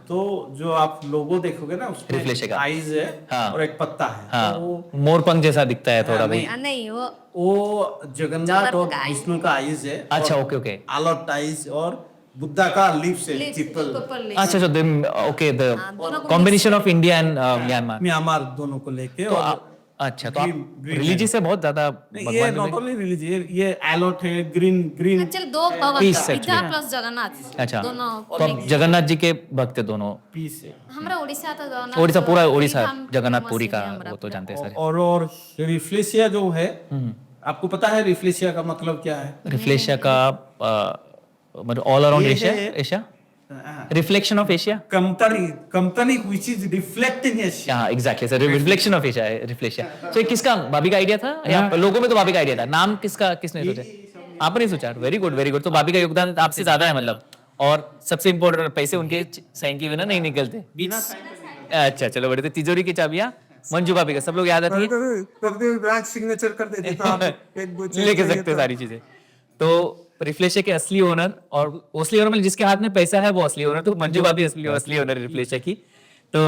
तो जो आप लोगो देखोगे ना उसमें Reflection का। आईज है हाँ। और एक पत्ता है, हाँ, तो मोरपंख जैसा दिखता है थोड़ा भी। नहीं वो जगन्नाथ और का eyes विष्णु का आईज है। अच्छा, और ओके ओके। आलट आईज और बुद्धा का लिप्स है, पीपल। अच्छा, so then okay, the दोनों को combination of India and Myanmar। Myanmar दोनों को लेके। तो और अच्छा, तो आप green रिलीजियस से बहुत ज्यादा ये भगवान नॉट में- ओनली रिलीजियस, ये एलोट है, ग्रीन एक्चुअली दो भगवान Peace था, विद्या actually। प्लस जगन्नाथ अच्छा, दोनों तो आप जगन्नाथ जी के भक्त है दोनों? पीस है। हमारा उड़ीसा था जगन्नाथ, उड़ीसा, पूरा वही उड़ीसा हम जगन्नाथ famous पुरी है का हमारा वो तो जानते हैं सर। और रिफ्लेशिया जो है, आपको पता है रिफ्लेशिया का मतलब क्या है? रिफ्लेशिया का मतलब ऑल अराउंड ये एशिया, है- Asia reflection of Asia. Company which is reflecting Asia. हाँ, exactly sir, reflection of Asia है रिफ्लेशिया। तो ये किसका, भाभी का आइडिया था या लोगों में? तो भाभी का आइडिया था, नाम किसका, किसने सोचा? आपने सोचा? Very good very good. तो भाभी का योगदान आपसे ज्यादा है मतलब, और सबसे इम्पोर्टेंट पैसे उनके साइन के बिना नहीं निकलते। अच्छा, चलो बढ़िया। तो तिजोरी की चाबियां मंजू भाभी का, सब लोग याद आती है, ब्रांच सिग्नेचर कर देते तो आप एक दो चीज़ लेके चाहिए सकते तो- सारी चीजें। तो रिफ्लेशिया के असली ओनर, और असली ओनर मतलब जिसके हाथ में पैसा है वो असली ओनर, तो मंजू भाभी असली ओनर रिफ्लेशिया की। तो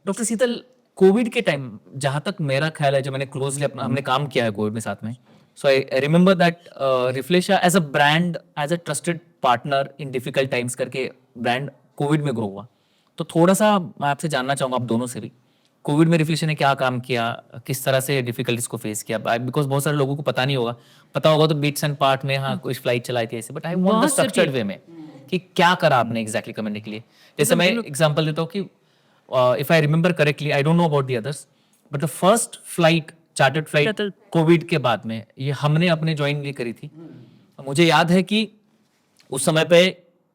डॉक्टर शीतल, कोविड के टाइम जहां तक मेरा ख्याल है, जो मैंने क्लोजली अपना हमने काम किया है कोविड में साथ में, so I remember that Reflasia as a brand, as a trusted partner in difficult times करके ब्रांड कोविड में ग्रो हुआ। तो थोड़ा सा मैं आपसे जानना चाहूंगा, आप दोनों से भी, कोविड में रिफ्लेक्शन ने क्या काम किया, किस तरह से डिफिकल्टीज को फेस किया? बिकॉज बहुत सारे लोगों को पता नहीं होगा, पता होगा तो बीट्स एंड पार्ट में हाँ कुछ फ्लाइट चलाई थी ऐसे, but I want the structured way में कि क्या करा आपने एग्जैक्टली करने के लिए। जैसे मैं एग्जांपल देता हूँ कि if I remember correctly, I don't know about the others, but the first flight, chartered flight Covid के बाद में ये हमने अपने ज्वाइन नहीं करी थी। मुझे याद है कि उस समय पे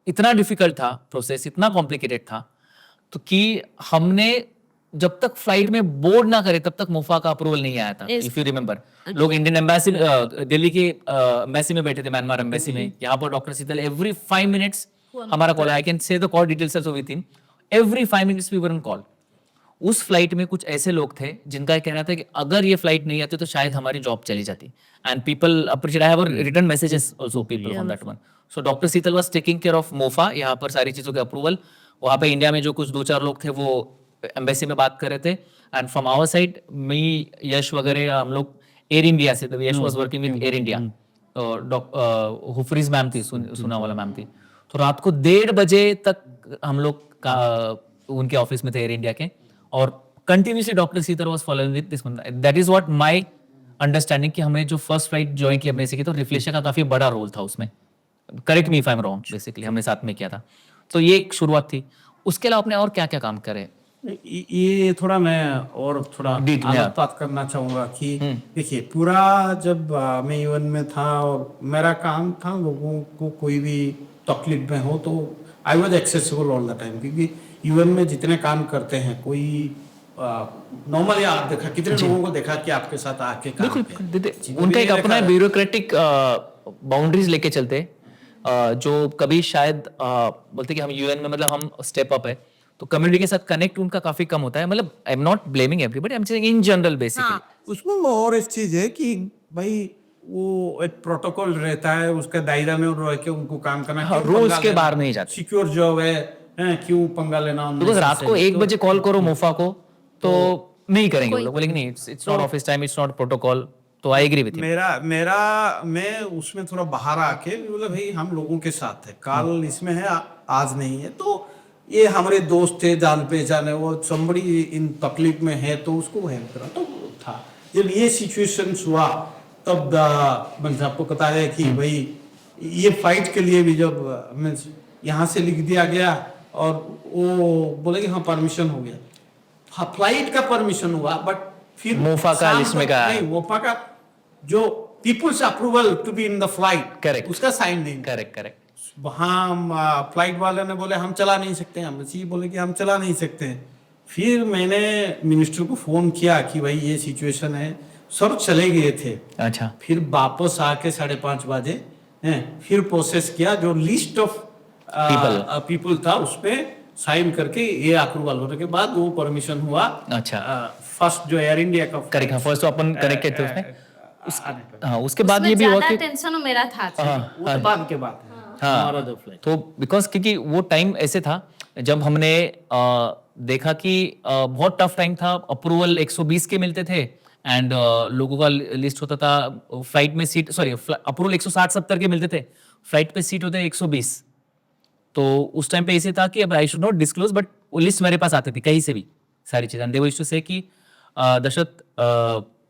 इतना डिफिकल्ट था प्रोसेस, इतना कॉम्प्लिकेटेड था, तो कि हमने जब तक फ्लाइट में बोर्ड ना करे तब तक मोफा का अप्रूवल नहीं आया था। इफ यू रिमेंबर, लोग इंडियन एम्बेसी, दिल्ली की एम्बेसी में बैठे थे, म्यांमार एम्बेसी में, यहाँ पर डॉक्टर शीतल एवरी 5 मिनट्स हमारा call, I can say the call details also with him, every 5 minutes we were on call. उस फ्लाइट में कुछ ऐसे लोग थे जिनका कहना था कि अगर ये फ्लाइट नहीं आती तो शायद हमारी जॉब चली जाती, and people appreciate, I have written messages also people from that one. So doctor Sheetal was taking care of MOFA, यहाँ पर सारी चीजों के अप्रूवल, वहाँ पे इंडिया में जो कुछ 2-4 लोग थे वो एम्बेसी में बात कर रहे थे, and from our side me, Yash वगैरह, हम लोग एयर इंडिया से, तो Yash was working with Air India, और हुफरीज मैम थी, सुना वाला मैम थी। तो रात को 1:30 बजे तक हम लोग उनके ऑफिस में थे एयर इंडिया के, और continuously doctor Sheetal was following with this one. That is what my understanding कि हमने जो फर्स्ट फ्लाइट ज्वाइन की एम्बेसी की, तो रिफ्लेक्शन का काफी बड़ा रोल था उसमें। Correct me if I am wrong, basically हमने साथ में किया था। तो ये एक शुरुआत थी। उसके अलावा आपने और क्या क्या काम करे? ये थोड़ा मैं और थोड़ा अलग बात करना चाहूंगा कि देखिए, पूरा जब मैं यूएन में था और मेरा काम था लोगों को कोई भी तकलीफ में हो तो I was accessible all the time, क्योंकि यूएन में जितने काम करते हैं, कोई नॉर्मली आप देखा कितने लोगों को देखा कि आपके साथ आके काम बिल्कुल, उनका एक अपना ब्यूरोक्रेटिक बाउंड्रीज लेके चलते, जो कभी शायद बोलते कि हम यूएन में मतलब हम स्टेप अप है, तो कम्युनिटी के साथ कनेक्ट उनका काफी कम होता है। मतलब I am not blaming everybody, I am saying in general basically. उसमें और एक चीज है कि भाई वो एक प्रोटोकॉल रहता है, उसके दायरा में रह के उनको काम करना, रूल्स के बाहर नहीं जाते। सिक्योर जॉब है, क्यों पंगा लेना? बिकॉज रात को 1 बजे कॉल करो मोफा को, तो नहीं करेंगे वो लोग बोलेंगे नहीं, it's not office time, it's not protocol. तो आई एग्री विथ यू। मैं उसमें थोड़ा बाहर आके बोला भाई हम लोगों के साथ है, कल इसमें है आज नहीं है, तो ये हमारे दोस्त थे, जान पहचान है, वो somebody इन तकलीफ में है तो उसको हेल्प करा तो था। जब ये सिचुएशन हुआ तब मैंने आपको बताया कि भाई ये फ्लाइट के लिए भी जब मीन्स यहाँ से लिख दिया गया और वो बोले कि हाँ परमिशन हो गया, हाँ फ्लाइट का परमिशन हुआ, बट फिर मोफा का शाम लिस्ट में तक का नहीं, मोफा का जो people's approval to be in the flight, Correct. उसका साइन नहीं। Correct correct. वहाँ फ्लाइट वाले ने बोले हम चला नहीं सकते, हम बोले कि हम चला नहीं सकते। फिर मैंने मिनिस्टर को फोन किया कि भाई ये सिचुएशन है, सर चले गए थे। अच्छा फिर वापस आके 5:30 बजे हैं, फिर प्रोसेस किया, जो लिस्ट ऑफ पीपल था उसपे साइन करके ये अप्रूवल होने के बाद वो परमिशन हुआ। अच्छा फर्स्ट जो एयर इंडिया का करेक्ट, हाँ फर्स्ट तो अपन कनेक्टेड थे उसमें। हाँ उसके बाद उसमें ये भी हुआ ज्यादा कि टेंशन मेरा था। वो तो बाद के बाद है हमारा जो फ्लाइट। तो बिकॉज क्योंकि वो टाइम ऐसे था जब हमने देखा कि बहुत टफ टाइम था, अप्रूवल 120 के मिलते थे एंड लोगों का लिस्ट होता था, फ्लाइट में सीट सॉरी अप्रूवल 160-70 के मिलते थे, फ्लाइट पे सीट होते 120। तो उस टाइम पे ऐसे था कि अब I should not disclose, but वो लिस्ट मेरे पास आती थी कहीं से भी सारी चीजें। दे यूज्ड टू से कि Dashrath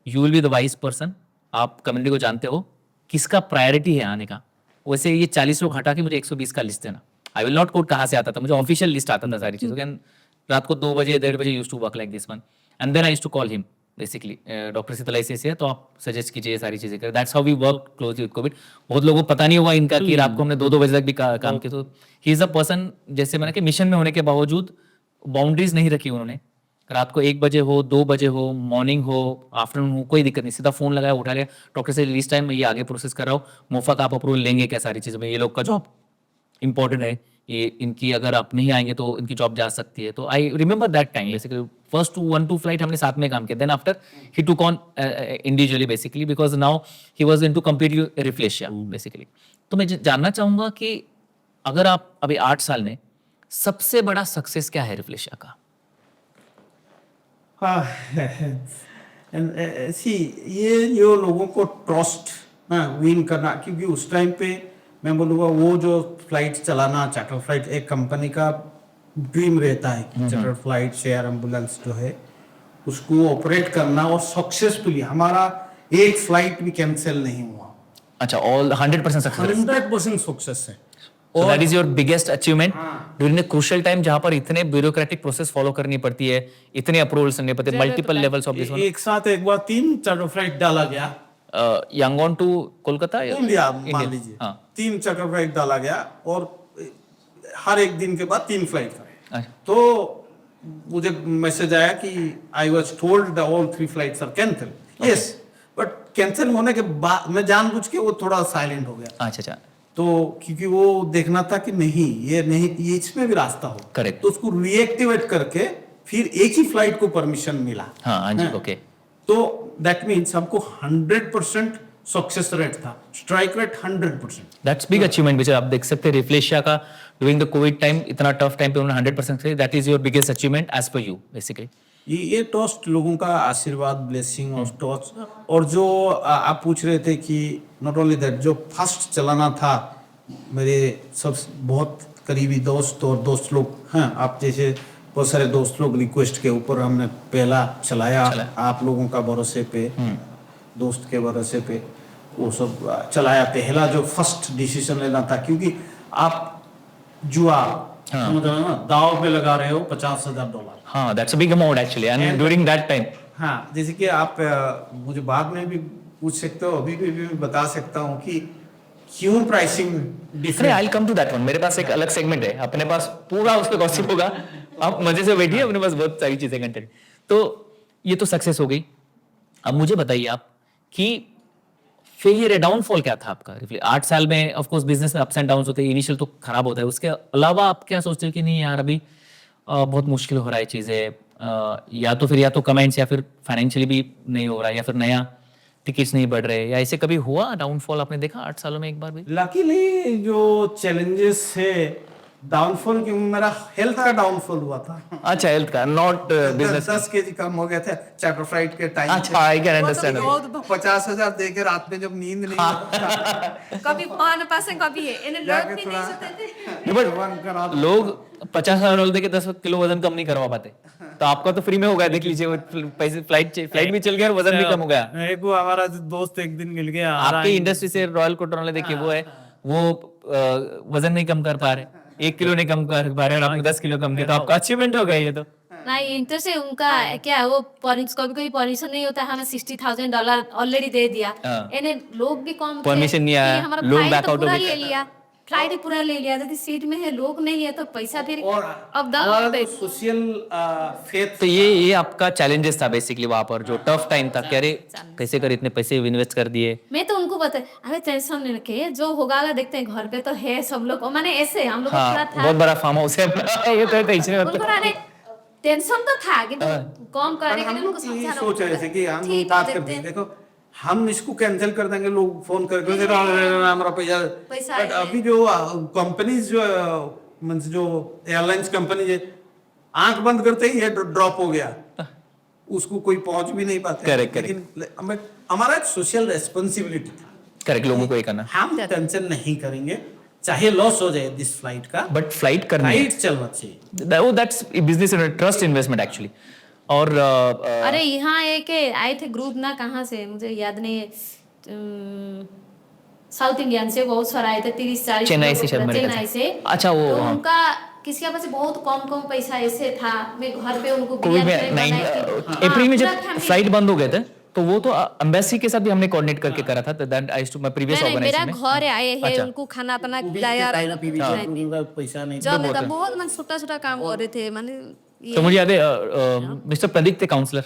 you will be the voice person, आप कम्युनिटी को जानते हो किसका प्रायोरिटी है आने का, वैसे ये 40 लोग हटा के मुझे 120 का लिस्ट देना। आई विल नॉट कोट कहाँ से आता था, मुझे ऑफिशियल लिस्ट आता था सारी चीज़ों के। रात को 2 बजे 1:30 बजे use to work like this one and then I use to call him basically, doctor Sheetal ऐसे है तो आप सजेस्ट कीजिए ये सारी चीज़ें करें। That's how we work closely with COVID. बहुत लोगों को पता नहीं हुआ इनका कि रात को हमने 2-2 बजे तक भी काम किया। तो ही इज़ अ पर्सन, जैसे मैंने कि मिशन में होने के बावजूद बाउंड्रीज नहीं रखी उन्होंने। रात को 1 बजे हो, 2 बजे हो, मॉर्निंग हो, आफ्टरनून हो, कोई दिक्कत नहीं, सीधा फोन लगाया, उठा लिया, डॉक्टर से रिलीज टाइम में ये आगे प्रोसेस कर रहा हूँ, मोफा का आप अप्रूवल लेंगे क्या, सारी चीज़ों में ये लोग का जॉब इंपॉर्टेंट है, ये इनकी अगर आप नहीं आएंगे तो इनकी जॉब जा सकती है। तो I remember that time basically first 1-2 flight हमने साथ में काम किया। Then after he took on individually basically because now he was into completely Reflasia basically. तो मैं जानना चाहूंगा कि अगर आप अभी 8 साल में सबसे बड़ा सक्सेस क्या है रिफ्लेशिया का? ये जो लोगों को ट्रस्ट विन करना, क्योंकि उस टाइम पे मैं बोलूँगा वो जो फ्लाइट चलाना, चार्टर फ्लाइट एक कंपनी का ड्रीम रहता है कि चार्टर फ्लाइट शेयर एम्बुलेंस जो है उसको ऑपरेट करना, और सक्सेसफुली हमारा एक फ्लाइट भी कैंसिल नहीं हुआ। अच्छा, ऑल 100% सक्सेस। 100% सक्सेस है। So that is your biggest achievement during a crucial time जहां पर इतने ब्यूरोक्रेटिक प्रोसेस फॉलो करनी पड़ती है, इतने अप्रूवल्स करने पड़ते हैं, multiple levels of this one. एक साथ एक बार 3 चार्टर फ्लाइट डाला गया, यांगोन टू कोलकाता या इंडिया मान लीजिए, हाँ 3 चार्टर फ्लाइट डाला गया और हर एक दिन के बाद 3 फ्लाइट था। अच्छा। तो मुझे मैसेज आया कि I was told all 3 flights are cancel. Yes, but cancel होने के बाद मैं जानबूझ के वो थोड़ा साइलेंट हो गया। अच्छा अच्छा, तो क्योंकि वो देखना था कि नहीं ये इसमें भी रास्ता हो। Correct. तो उसको रिएक्टिवेट करके फिर एक ही फ्लाइट को परमिशन मिला। हाँ हाँ जी, हाँ। ओके। तो दैट मीन्स हमको 100% सक्सेस रेट था, strike rate 100%। That's big achievement which आप देख सकते हैं रिफ्लेशिया का ड्यूरिंग द कोविड टाइम, इतना टफ टाइम पे उन्होंने 100% किया। That is your biggest achievement as per you basically. ये टॉस्ट लोगों का आशीर्वाद, ब्लेसिंग और टॉस्ट। और जो आप पूछ रहे थे कि नॉट ओनली दैट, जो फर्स्ट चलाना था मेरे सब बहुत करीबी दोस्त और दोस्त लोग हैं, आप जैसे बहुत सारे दोस्त लोग रिक्वेस्ट के ऊपर हमने पहला चलाया। आप लोगों का भरोसे पे, दोस्त के भरोसे पे वो सब चलाया। पहला जो फर्स्ट डिसीजन लेना था, क्योंकि आप जुआ समझ रहे हो ना, दाव पे लगा रहे हो $50,000। हाँ, that's a big amount actually and during that time. हाँ, जैसे कि आप मुझे बाद में भी पूछ सकते हो, अभी भी बता सकता हूँ कि क्यों pricing different. I will come to that one. मेरे पास एक अलग सेगमेंट है, अपने पास पूरा उस पे गॉसिप होगा, आप मजे से बैठिए, अपने पास बहुत सारी चीजें कंटेंट। तो ये तो सक्सेस हो गई। अब मुझे बताइए आप कि फेलियर है, डाउनफॉल क्या था आपका? 8 साल में ऑफ कोर्स बिजनेस में अप्स एंड डाउन्स होते हैं, इनिशियल तो खराब होता है, उसके अलावा आप क्या सोचते हो कि नहीं यार अभी बहुत मुश्किल हो रहा है चीजें, या तो कमेंट्स या फिर फाइनेंशियली भी नहीं हो रहा है, या फिर नया टिकट्स नहीं बढ़ रहे, या ऐसे कभी हुआ डाउनफॉल आपने देखा 8 सालों में एक बार भी? लकीली जो चैलेंजेस है डाउनफॉल क्यों, मेरा हेल्थ का डाउनफॉल हुआ था। अच्छा, हेल्थ का, नॉट बिजनेस। 10 केजी कम हो गए थे चैप्टर फ्लाइट के टाइम। अच्छा, आई कैन अंडरस्टैंड। तो 50,000 दे के रात में जब नींद नहीं कभी 1% कभी है इन्हें लौट भी नहीं सकते थे। भगवान करा दो। लोग $50,000 देके 10 किलो वजन कम नहीं करवा पाते, तो आपका तो फ्री में हो गया। देख लीजिए, वो पैसे फ्लाइट भी चल गया और वजन भी कम हो गया। एक वो हमारा दोस्त एक दिन मिल गया आपके इंडस्ट्री से रॉयल कोटन वाले देखिए, वो है, वो वजन नहीं कम कर पा रहे, 1 किलो नहीं कम कर पा रहे, और आपने 10 किलो कम किया, तो आपका अचीवमेंट हो गया ये तो। नहीं, इंटर से उनका क्या है, वो कभी कभी परमिशन नहीं होता, हमें $60,000 ऑलरेडी दे दिया। हाँ। इन्हें लोग भी कम थे Permission नहीं आया, कि हमारा लोग फ्लाइट back तो out हो पूरा गए। ले लिया, फ्लाइट ही पूरा ले लिया, यदि सीट में है लोग नहीं है तो पैसा फिर और अब हमारा दम जो सोशल फेथ, तो ये आपका चैलेंजेस था बेसिकली वहां पर, जो टफ टाइम था कि अरे कैसे कर, इतने पैसे इन्वेस्ट कर दिए। मैं तो उनको बताया, अरे टेंशन नहीं रखे, जो होगा देखते हैं, घर पे तो है सब लोग, माने ऐसे हम लोग को पूरा हाँ, था। बहुत बड़ा फार्म हाउस है अपना। ये तो टेंशन उनको अरे टेंशन तो था कि कम करने के हम लिए लोग उनको ये समझाना सोच रहे थे कि हम लोग ठीक बात है, करते देखते हैं, हैं। देखो हम इसको कैंसिल कर देंगे, लोग फोन करके हमारा पैसा। पैसा बट है। अभी जो कंपनीज जो मींस जो एयरलाइंस कंपनी है, आंख बंद करते ही ये ड्रॉप हो गया, उसको कोई पहुंच भी नहीं पाते। Correct, लेकिन हमारा एक सोशल रेस्पॉन्सिबिलिटी था, करेक्ट, लोगों को ये करना। हम टेंशन नहीं करेंगे चाहे लॉस हो जाए दिस फ्लाइट का, बट फ्लाइट करनी है, फ्लाइट चलना चाहिए। वो that's business trust investment actually. और अरे यहाँ एक आए थे ग्रुप ना, कहाँ से मुझे याद नहीं है, साउथ इंडियन से बहुत सारे आए थे, 30-40 चेन्नई लोग से शायद मेरे ख्याल चेन्नई से। से। अच्छा, वो, तो हाँ। उनका किसी के पास बहुत कम कम पैसा ऐसे था, मैं घर पे उनको कोविड बिरयानी में बनाई थी। हाँ, अप्रैल में पूरा जब family। फ्लाइट बंद हो गए थे, तो वो तो एम्बेसी के साथ भी हमने कोऑर्डिनेट करके करा था, that I to my previous नहीं, मेरा ऑर्गेनाइजेशन में। घर आए हैं, अच्छा। उनको खाना पना कोविड के खिलाया, टाइम पे भी उनका पैसा नहीं था। जब नहीं था, बहुत मन छोटा छोटा काम कर रहे थे, माने तो मुझे याद है मिस्टर प्रदीप थे काउंसलर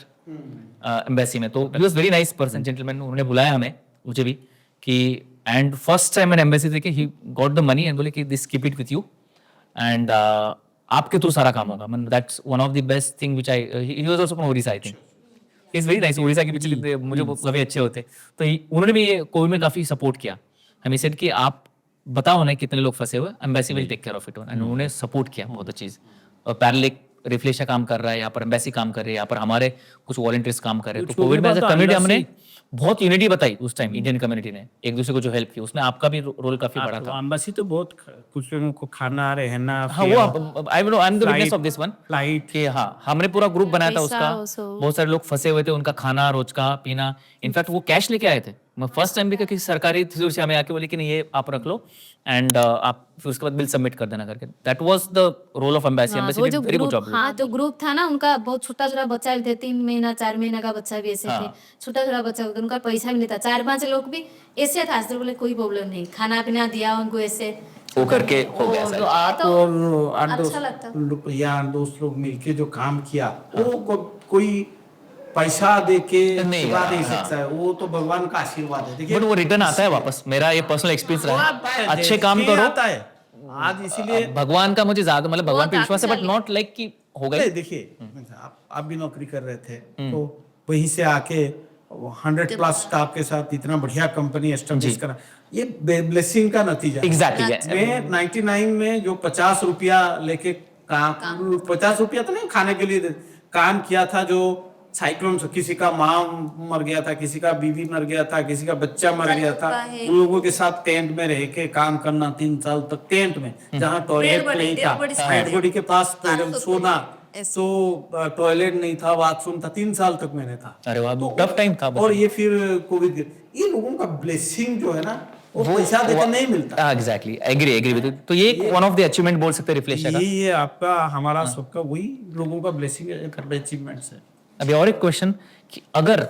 एम्बेसी में, तो he was very nice person, gentleman. उन्होंने बुलाया हमें, मुझे भी, कि एंड फर्स्ट टाइम मैंने एम्बेसी देखे, he got the money and बोले कि this keep it with you and आपके थ्रू सारा काम होगा। मतलब that's one of the best thing which I, he was also from Odisha I think, is very nice. Orissa के पीछे कितने मुझे वो काफी अच्छे होते, तो उन्होंने भी ये कोविड में काफी सपोर्ट किया। हमें सेड कि आप बताओ ना कितने लोग फंसे हुए, embassy will take care of it, and उन्होंने सपोर्ट किया, बहुत अच्छी चीज। और पैरालिक रिफ्लेशा काम कर रहा है, यहाँ पर एम्बेसी काम कर रही है, यहाँ पर हमारे कुछ वॉलंटियर्स काम कर रहे हैं। तो कोविड में एज अ कम्युनिटी हमने बहुत यूनिटी बताई उस टाइम, इंडियन कम्युनिटी ने एक दूसरे को जो हेल्प की, उसमें आपका भी रोल काफी बड़ा था। एम्बेसी तो बहुत कुछ लोगों को खाना रहना, हाँ, वो I know, I am the witness of this one, flight कि हाँ, हमने पूरा ग्रुप बनाया था पैसा उसका, also। बहुत सारे लोग फंसे हुए थे, उनका खाना, रोज का पीना, इनफैक्ट वो कैश लेके आए थे। मैं फर्स्ट टाइम भी किसी सरकारी थ्रू से हमें आके बोले कि नहीं, ये आप रख लो एंड आप फिर उसके बाद बिल सबमिट कर देना करके। That was the role of embassy. हाँ, एम्बेसी वो डिड जो वेरी गुड ग्रुप, जॉब। हाँ, जो ग्रुप था ना, उनका बहुत छोटा छोटा बच्चा भी थे, 3 महीना 4 महीना का बच्चा भी ऐसे थे, हाँ। छोटा छोटा बच्चा होता, उनका पैसा भी नहीं था। 4-5 लोग भी ऐसे था, तो बोले कोई प्रॉब्लम नहीं, खाना पीना दिया उनको ऐसे, वो करके हो गया जो सर। आठ तो और आठ अच्छा लगता। यार दोस्त लोग मिलके जो काम किया, वो कोई पैसा दे के नहीं, चुका नहीं हाँ। सकता है, वो तो भगवान का आशीर्वाद है। देखिए बट वो रिटर्न आता है वापस, मेरा ये पर्सनल एक्सपीरियंस वो रहा आता है, है। अच्छे काम देखिए करो, आता है आज, इसीलिए भगवान का मुझे ज्यादा, मतलब भगवान पे बहुत विश्वास है, बट आत्मशाली। नॉट लाइक कि हो गई। नहीं, देखिए आप भी नौकरी कर रहे थे, तो वहीं से आके 100+ स्टाफ के साथ इतना बढ़िया कंपनी एस्टेब्लिश करा, ये ब्लेसिंग का नतीजा है। एग्जैक्टली। मैं 99 में जो 50 रुपया लेके काम 50 रुपया तो नहीं खाने के लिए काम किया था, जो साइक्लोन से किसी का माँ मर गया था, किसी का बीवी मर गया था, किसी का बच्चा मर गया था, उन लोगों के साथ टेंट में रह के काम करना 3 साल तक, टेंट में जहाँ टॉयलेट नहीं था, डेड बॉडी के पास सोना, तो टॉयलेट नहीं था, बाथरूम था, 3 साल तक मैंने था। अरे वाह, टफ टाइम था। और ये फिर कोविड, ये लोगों का ब्लेसिंग जो है ना, वो पैसा देकर नहीं मिलता। Exactly, agree with. तो ये वन ऑफ द अचीवमेंट बोल सकते हैं रिफ्लेक्शन का। ये आपका हमारा सबका वही लोगों का ब्लेसिंग है, अचीवमेंट्स है। अभी और एक क्वेश्चन, कि अगर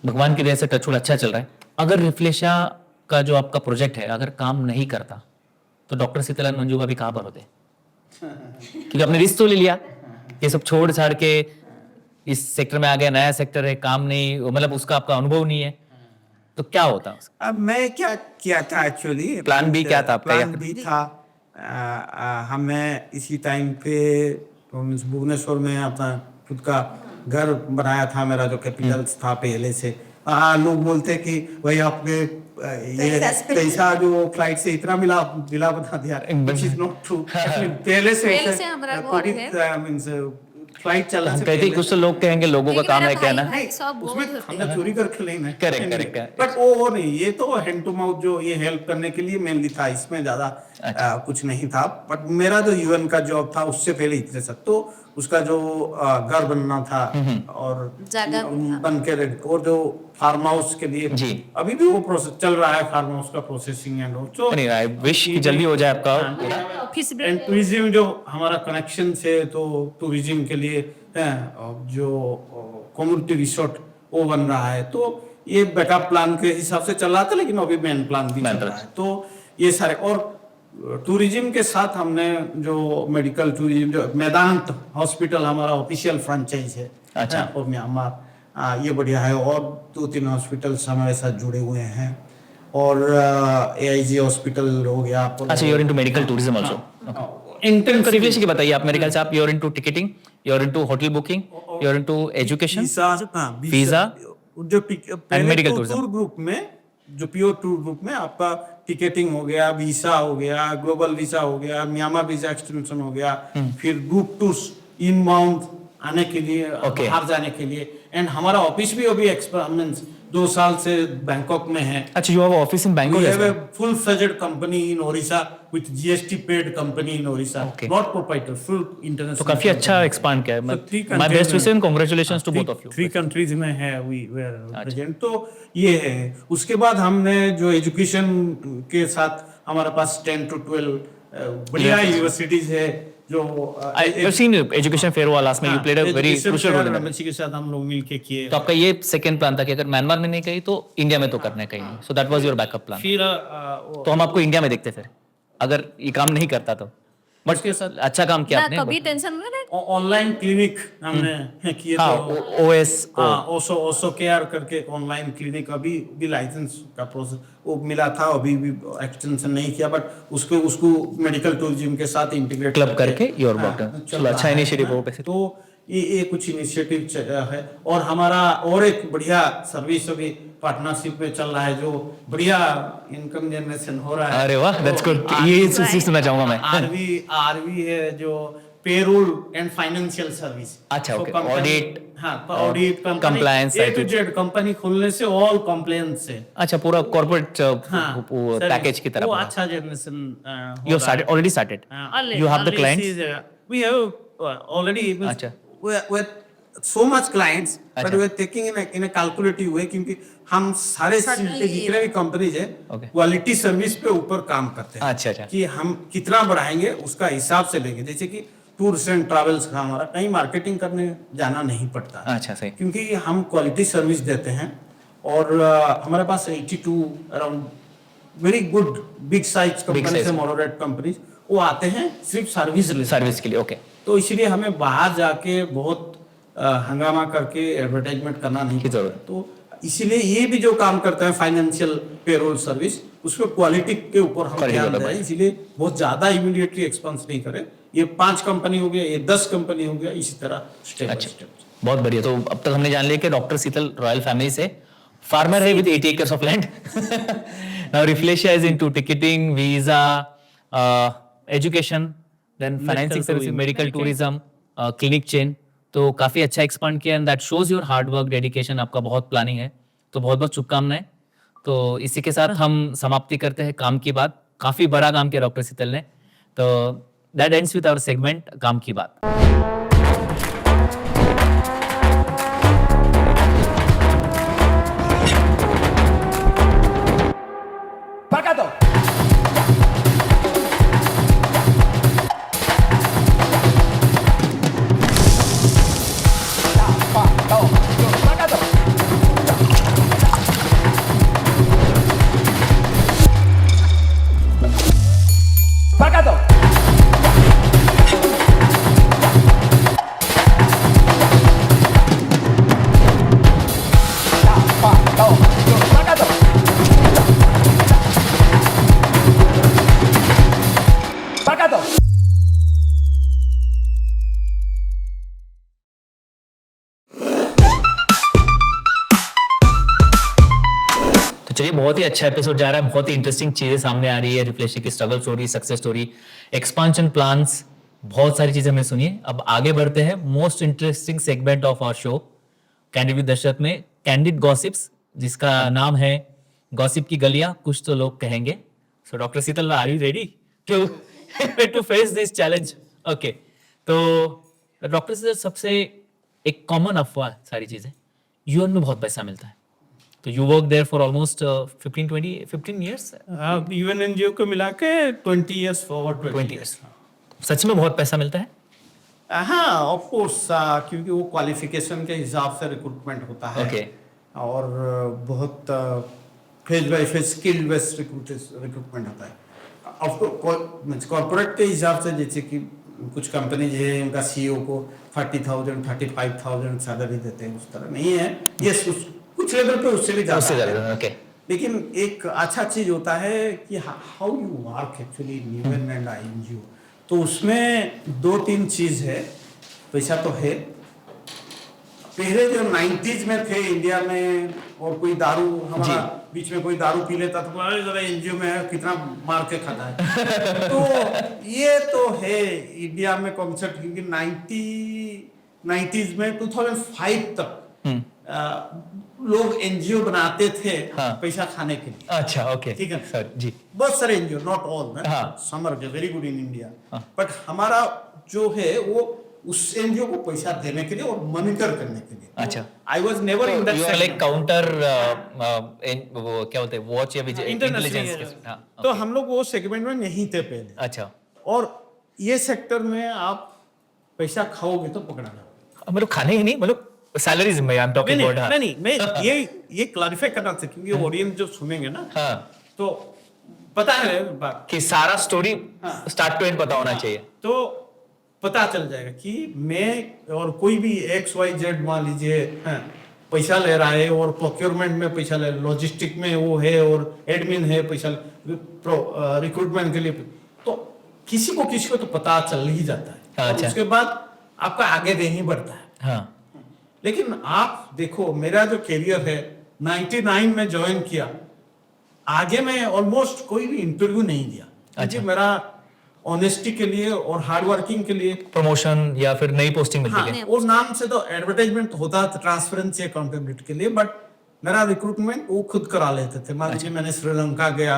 भगवान की दया से टचवुड अच्छा चल रहा है, अगर रिफ्लेशा का जो आपका प्रोजेक्ट है अगर काम नहीं करता, तो डॉक्टर सीताराम मंजू अभी कहाँ पर होते? क्योंकि आपने रिस्क तो ले लिया, ये सब छोड़ छाड़ के इस सेक्टर में आ गया, नया सेक्टर है, काम नहीं, मतलब उसका आपका अनुभव नहीं है, तो क्या होता? अब मैं क्या किया था एक्चुअली, प्लान बी क्या था आपका? प्लान बी था, हमें इसी टाइम पे भुवनेश्वर में अपना खुद का घर बनाया था, मेरा जो कैपिटल था पहले से, लोग बोलते हैं कि भाई आपने ये पैसा जो फ्लाइट से इतना मिला बिला बता दिया, which is not true. पहले से हमारा घर है। मींस फ्लाइट चलने हम से कहते हैं कुछ तो लोग कहेंगे लोगों का लेकिन काम है मेरा कहना। भाई सब बहुत उसमें होते हमने हैं। चोरी करके लेना है। Correct. बट वो नहीं, ये तो हैंड टू माउथ जो ये हेल्प करने के लिए मेनली था, इसमें ज्यादा कुछ नहीं था। बट मेरा जो यूएन का जॉब था उससे पहले इतने सब तो उसका जो घर बनना था और जगह बन के और जो फार्म हाउस के लिए जी। अभी भी वो प्रोसेस चल रहा है, फार्म हाउस का प्रोसेसिंग एंड ऑल। नहीं, आई विश कि जल्दी हो जाए आपका। ऑफिस एंड टूरिज्म जो हमारा कनेक्शन से, तो टूरिज्म के लिए जो कम्युनिटी रिसोर्ट वो बन रहा है, तो ये बैकअप प्लान के हिसाब से चल रहा था, लेकिन अभी मेन प्लान भी चल रहा है। तो ये सारे और टूरिज्म के साथ हमने जो मेडिकल टूरिज्म जो मेदांत हॉस्पिटल हमारा ऑफिशियल फ्रेंचाइज है, अच्छा। और म्यांमार, ये बढ़िया है। और 2-3 हॉस्पिटल्स हमारे साथ जुड़े हुए हैं, और AIG हॉस्पिटल हो गया आपको। अच्छा, you are into medical tourism also. Intense reflection की बताइए आप। मेरे ख्याल से आप you are into ticketing, you are into hotel booking, you are into education, visa जो पहले medical तो tourism। टूर ग्रुप में, जो प्योर टूर ग्रुप में आपका टिकटिंग हो गया, वीसा हो गया, ग्लोबल वीसा हो गया, म्यांमार वीजा एक्सटेंशन हो गया, फिर ग्रुप टूर्स इनबाउंड आने के लिए, Okay। बाहर जाने के लिए। एंड हमारा ऑफिस भी अभी एक्सपेरिमेंट्स 2 साल से बैंकॉक में है। अच्छा, you have office in Bangkok We as have well. a full-fledged company in Orissa with GST paid company in Orissa, Okay। not proprietor, full international। तो काफी अच्छा एक्सपांड किया है। three माय countries बेस्ट में- wishes and congratulations to both of you. 3 countries में है we were present. तो ये है। उसके बाद हमने जो एजुकेशन के साथ हमारे पास 10 to 12 बढ़िया यूनिवर्सिटीज है जो I have seen education fair वाला लास्ट में you played a very crucial role in that. के साथ हम लोग मिलके किए। तो आपका ये सेकंड प्लान था कि अगर म्यांमार में नहीं कही तो इंडिया में तो करना है कहीं। So that was your backup plan. फिर तो हम आपको इंडिया में देखते फिर, अगर ये काम नहीं करता तो। बट उसके साथ अच्छा काम किया ना आपने। कभी टेंशन में नहीं। ऑनलाइन क्लिनिक हमने किए। हाँ, तो ओएस ओसो केयर करके ऑनलाइन क्लिनिक, अभी भी लाइसेंस का प्रोसेस वो मिला था, अभी भी एक्सटेंशन नहीं किया, बट उसको मेडिकल टूरिज्म के साथ इंटीग्रेट क्लब करके योर वर्क। चलो, अच्छा इनिशिएटिव हो वैसे। तो ये कुछ इनिशिएटिव है। और हमारा और एक बढ़िया सर्विस अभी पार्टनरशिप में चल रहा है, जो बढ़िया इनकम जनरेशन हो रहा है। अरे वाह, दैट्स गुड। ये चीज सुनना चाहूंगा मैं। आरवी है जो पेरोल एंड फाइनेंशियल सर्विस। अच्छा, okay। कंपनी- Audit, हाँ, audit, compliance, A to Z company खोलने से ऑल कंप्लेंट्स से। अच्छा, पूरा कॉर्पोरेट हाँ, पैकेज की तरफ। वो अच्छा generation you started already started. You have the clients. we have already अच्छा। with so much clients, but अच्छा। we are taking in a calculative way, क्योंकि हम सारे Certainly, जितने भी कंपनीज है Okay। क्वालिटी सर्विस पे ऊपर काम करते हैं। अच्छा। कि हम कितना बढ़ाएंगे उसका हिसाब से लेंगे। जैसे कि टूर्स एंड ट्रैवल्स का हमारा कहीं मार्केटिंग करने जाना नहीं पड़ता, अच्छा, सही। क्योंकि हम क्वालिटी सर्विस देते हैं। और हमारे पास 82 around very good big size company size। से मॉडरेट कंपनीज वो आते हैं सिर्फ सर्विस के लिए। ओके। तो इसलिए हमें बाहर जाके बहुत हंगामा करके एडवर्टाइजमेंट करना नहीं की जरूरत। तो इसीलिए ये भी जो काम करता है फाइनेंशियल पेरोल सर्विस, उसमें क्वालिटी के ऊपर हम Quality ध्यान वाला दें। इसलिए बहुत ज्यादा इमीडिएटली एक्सपेंस नहीं करें। ये 5 कंपनी हो गया, ये 10 कंपनी हो गया, इसी तरह स्टेप बाय अच्छा, स्टेप। बहुत बढ़िया। तो अब तक हमने जान लिया कि डॉक्टर शीतल रॉयल फैमिली से फार्मर है with 80 acres of land. Now Reflasia is into ticketing, visa, education, then financing service, medical tourism, clinic chain. तो काफी अच्छा एक्सपांड किया and that shows your hard work, dedication. आपका बहुत प्लानिंग है, तो बहुत बहुत शुभकामनाएं। तो इसी के साथ हम समाप्ति करते हैं काम की बात। काफी बड़ा काम किया डॉक्टर शीतल ने। तो that ends with our segment काम की बात। बहुत ही अच्छा एपिसोड जा रहा है, बहुत ही इंटरेस्टिंग चीजें सामने आ रही है, रिफ्लेक्शन की struggle story, success story, expansion plans, बहुत सारी चीजें हमें सुनिए। अब आगे बढ़ते हैं most interesting segment of our show candid with Dashrath में, कैंडिड गॉसिप्स, जिसका नाम है गॉसिप की गलियां कुछ तो लोग कहेंगे। So doctor Sheetal, are you ready to face this challenge? Okay, तो डॉक्टर शीतल, सबसे एक कॉमन अफवाह सारी चीजें, यूएन में बहुत पैसा मिलता है, तो you work there for almost 15 years. UN NGO को मिला के 20 इयर्स फॉरवर्ड 20 इयर्स। सच में बहुत पैसा मिलता है? हाँ, ऑफ कोर्स, क्योंकि वो क्वालिफिकेशन के हिसाब से रिक्रूटमेंट होता है। Okay. और बहुत phase by phase skill based recruitment होता है। ऑफ कोर्स कॉर्पोरेट के हिसाब से, जैसे कि कुछ कंपनीज है उनका सीईओ को 40,000 35,000 सैलरी देते हैं, उस तरह नहीं है। ये कुछ लेवल पे उससे भी उससे ज्यादा ज्यादा, है। ओके। लेकिन एक अच्छा चीज होता है कि how you work actually in UN and NGO. तो उसमें 2-3 चीज है। पैसा तो है। पहले जो 90s में थे इंडिया में, और कोई दारू हमारा बीच में कोई दारू पी लेता तो जरा एनजीओ में है, कितना मार के खाता है। तो ये तो है इंडिया में कॉन्सेप्ट, क्योंकि 90s में 2005 तक लोग एनजीओ बनाते थे पैसा खाने के लिए। अच्छा, ओके, ठीक है सर जी। बहुत सारे NGO, not all, some are very good in India, but हमारा जो है वो उस एनजीओ को पैसा देने के लिए और मॉनिटर करने के लिए। अच्छा, I was never in that you are like counter, वो क्या बोलते हैं, वॉच या इंटेलिजेंस। तो हम लोग वो सेगमेंट में नहीं थे पहले। अच्छा, और ये सेक्टर में आप पैसा खाओगे तो पकड़ा जाओगे। मतलब खाने ही नहीं, मतलब सैलरीज में आई एम टॉकिंग अबाउट। नहीं, मैं ये क्लैरिफाई करना था, क्योंकि ऑडियंस जो सुनेंगे ना, तो पता है बात कि सारा स्टोरी स्टार्ट टू एंड पता होना चाहिए। तो पता चल जाएगा कि मैं और कोई भी XYZ मान लीजिए पैसा ले रहा है, और प्रोक्योरमेंट में पैसा ले, लॉजिस्टिक में वो है, और एडमिन है पैसा रिक्रूटमेंट के लिए, तो किसी को तो पता चल ही जाता है। अच्छा। उसके बाद आपका आगे नहीं बढ़ता है। हाँ, लेकिन आप देखो, मेरा जो करियर है 99 में ज्वाइन किया, आगे मैं ऑलमोस्ट कोई भी इंटरव्यू नहीं दिया, क्योंकि मेरा ऑनेस्टी के लिए और हार्ड वर्किंग के लिए प्रमोशन या फिर नई पोस्टिंग मिलती है। उस नाम से तो एडवर्टाइजमेंट होता था ट्रांसपेरेंसी अकाउंटेबिलिटी के लिए, बट मेरा रिक्रूटमेंट वो खुद करा लेते थे। मान लीजिए मैंने श्रीलंका गया,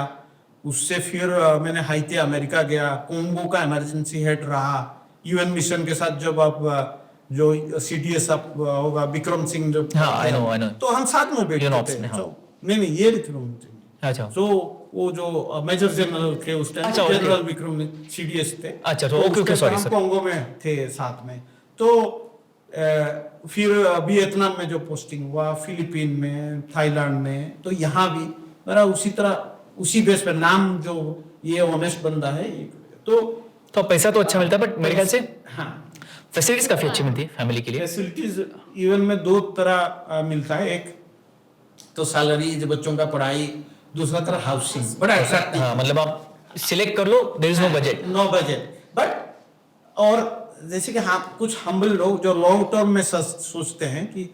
उससे फिर मैंने हाइती अमेरिका गया, कोंगो का इमरजेंसी हेड रहा, यूएन मिशन के साथ जब आप जो CDS आप होगा विक्रम सिंह जो, आई नो, तो हम साथ में बैठते थे। नहीं, ये रिक्रूटमेंट। अच्छा, तो वो जो मेजर जनरल थे उस टाइम, जनरल विक्रम CDS थे। अच्छा, तो ओके, सॉरी सर, कोंगो में थे साथ में। तो फिर वियतनाम में जो पोस्टिंग हुआ, फिलीपीन में, थाईलैंड में, तो यहाँ भी मेरा उसी तरह उसी बेस पे नाम जो ये ऑनेस्ट बंदा है, तो पैसा तो अच्छा मिलता है, बट मेरे ख्याल से हाँ, फैसिलिटीज काफी अच्छी मिलती है फैमिली के लिए। फैसिलिटीज इवन में 2 तरह मिलता है। एक तो सैलरी, बच्चों का पढ़ाई, दूसरा तरह हाउसिंग, बड़ा अट्रैक्टिव। हाँ, मतलब आप सिलेक्ट कर लो, there is no budget. No budget, but और जैसे कि हाँ, कुछ हम्बल लोग जो लॉन्ग टर्म में सोचते हैं कि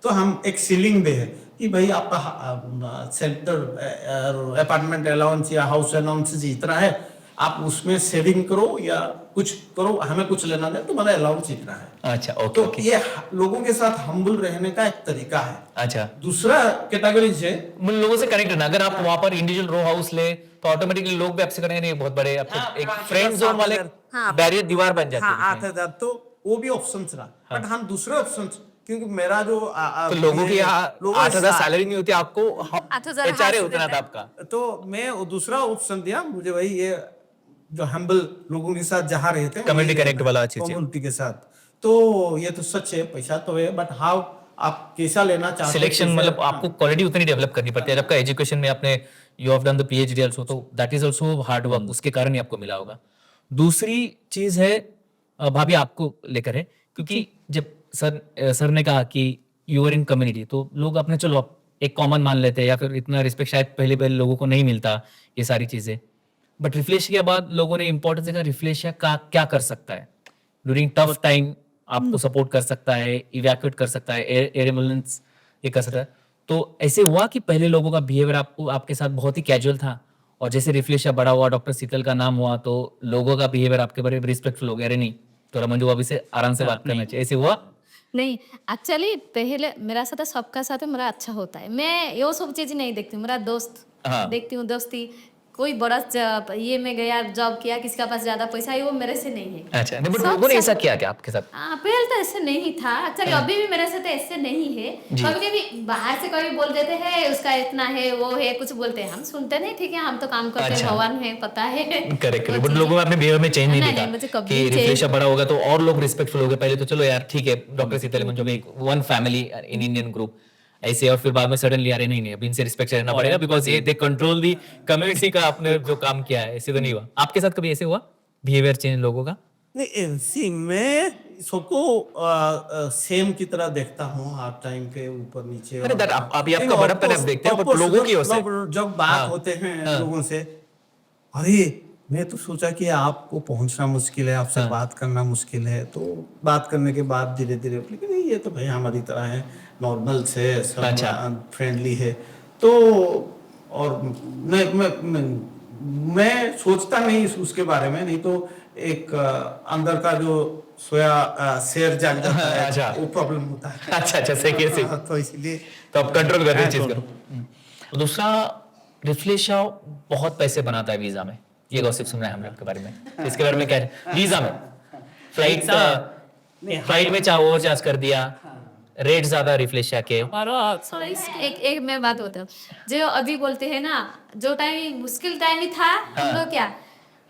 तो हम एक सीलिंग दे है कि भाई आपका सेंटर अपार्टमेंट अलाउंस या हाउस अलाउंस जितना है, आप उसमें सेविंग करो या कुछ करो, हमें कुछ लेना दे, तुम्हारा अलाउंस इतना है। अच्छा, ओके, तो ओके। ये लोगों के साथ हम्बल रहने का एक तरीका है। अच्छा, दूसरा कैटेगरी है उन लोगों से कनेक्ट रहना। अगर आप वहां पर इंडिविजुअल रो हाउस ले तो ऑटोमेटिकली लोग भी आपसे करेंगे, नहीं बहुत बड़े आपके एक फ्रेंड जोन वाले बैरियर, दीवार बन जाती है। 8,000, तो वो भी ऑप्शन रहा। बट हम दूसरे ऑप्शन, क्योंकि मेरा जो तो लोगों की 8,000 सैलरी नहीं होती, आपको 8,000 HRA उतना था आपका। तो मैं वो दूसरा ऑप्शन दिया, मुझे भाई ये जो हम्बल लोगों के साथ जहाँ रहते हैं, कम्युनिटी कनेक्ट वाला अच्छी चीज। कम्युनिटी के साथ, तो ये तो सच है, पैसा तो है, बट हाउ आप कैसा लेना चाहते हैं, सिलेक्शन, मतलब आपको क्वालिटी उतनी डेवलप करनी पड़ती है। जब का एजुकेशन में आपने you have done the PhD also, तो that is also hard work, उसके कारण ही आपको मिला होगा। दूसरी चीज है भाभी आपको लेकर है, क्योंकि जब सर ने कहा कि यू आर इन कम्युनिटी, तो लोग अपने चलो एक कॉमन मान लेते हैं, या फिर इतना रिस्पेक्ट शायद पहले लोगों को नहीं मिलता ये सारी चीजें। बट रिफ्लेशिया के बाद लोगों ने इंपॉर्टेंस देखा, रिफ्लेशिया का क्या कर सकता है ड्यूरिंग टफ टाइम, आपको सपोर्ट कर सकता है, इवैक्यूएट कर सकता है, एयर एम्बुलेंस ये कर सकता है। तो ऐसे हुआ कि पहले लोगों का बिहेवियर आपको आपके साथ बहुत ही कैजुअल था और जैसे रिफ्लेक्शन बड़ा हुआ, डॉक्टर शीतल का नाम हुआ, तो लोगों का बिहेवियर आपके बारे में रिस्पेक्टफुल हो गया? अरे नहीं, थोड़ा मंजू अभी से आराम से बात करना चाहिए, ऐसे हुआ? नहीं, एक्चुअली पहले मेरा साथ सबका साथ मेरा अच्छा होता है। मैं ये सब चीज नहीं देखती हूँ। मेरा दोस्त हाँ। देखती हूँ, दोस्ती कोई बड़ा ये में गया जॉब किया, किसी का पास ज्यादा पैसा है, वो मेरे से नहीं है। अच्छा, नहीं बट सब लोगों ने ऐसा सब- किया क्या आपके साथ? हाँ, पहले तो ऐसे नहीं था एक्चुअली, अभी भी मेरे साथ ऐसे नहीं है। जी। कभी कभी बाहर से कभी बोल देते हैं उसका इतना है, वो है, कुछ बोलते हैं, हम सुनते नहीं, ठीक है, हम तो काम करते हैं, अच्छा। भगवान है, पता है। करेक्ट, वो बट चीजें- लोगों में अपने बिहेवियर में चेंज नहीं नहीं, देखा नहीं, मुझे कभी कि change- रिफ्लेक्शन बड़ा होगा तो और लोग रिस्पेक्टफुल हो गए। पहले तो चलो यार ठीक है, डॉक्टर शीतल मंजू में one family in Indian group ऐसे, और फिर बाद में सडनली अरे नहीं नहीं अभी इनसे रिस्पेक्ट रहना पड़ेगा बिकॉज ये दे कंट्रोल दी कम्युनिटी का आपने जो काम किया है। ऐसे तो नहीं हुआ आपके साथ? कभी ऐसे हुआ बिहेवियर चेंज लोगों का? नहीं सी मैं सबको सेम की तरह देखता हूँ हर टाइम के ऊपर नीचे। अरे that आप अभी आपका नहीं, बड़ा पन आप of देखते हैं, course, but of course, लोगों की ओर से। जब बात हाँ, होते हैं हाँ। लोगों से, अरे मैं तो सोचा कि आपको पहुंचना मुश्किल है, आपसे हाँ। बात करना मुश्किल है, तो बात करने के बाद धीरे धीरे लेकिन नहीं, ये तो भाई हमारी तरह है, नॉर्मल से सब अच्छा। फ्रेंडली है। तो और मैं सोचता नहीं उसके बारे में, नहीं तो एक अंदर का जो सोया शेर जाग जाता है, अच्छा। वो प्रॉब्लम होता है। अच्छा अच्छा, सही कैसे? तो इसलिए तो आप कंट्रोल कर रहे हैं हाँ, चीज को। दूसरा, रिफ्लेशन बहुत पैसे बनाता है वीजा में, ये गॉसिप सुन रहे हैं हम आपके बारे में, इसके बारे में क्या है? वीजा में फ्लाइट में ओवर चार्ज कर दिया, रेट ज्यादा रिफ्लेशन के। एक मैं बात बताऊं, जो अभी बोलते हैं ना, जो टाइम मुश्किल टाइम ही था, हम लोग क्या,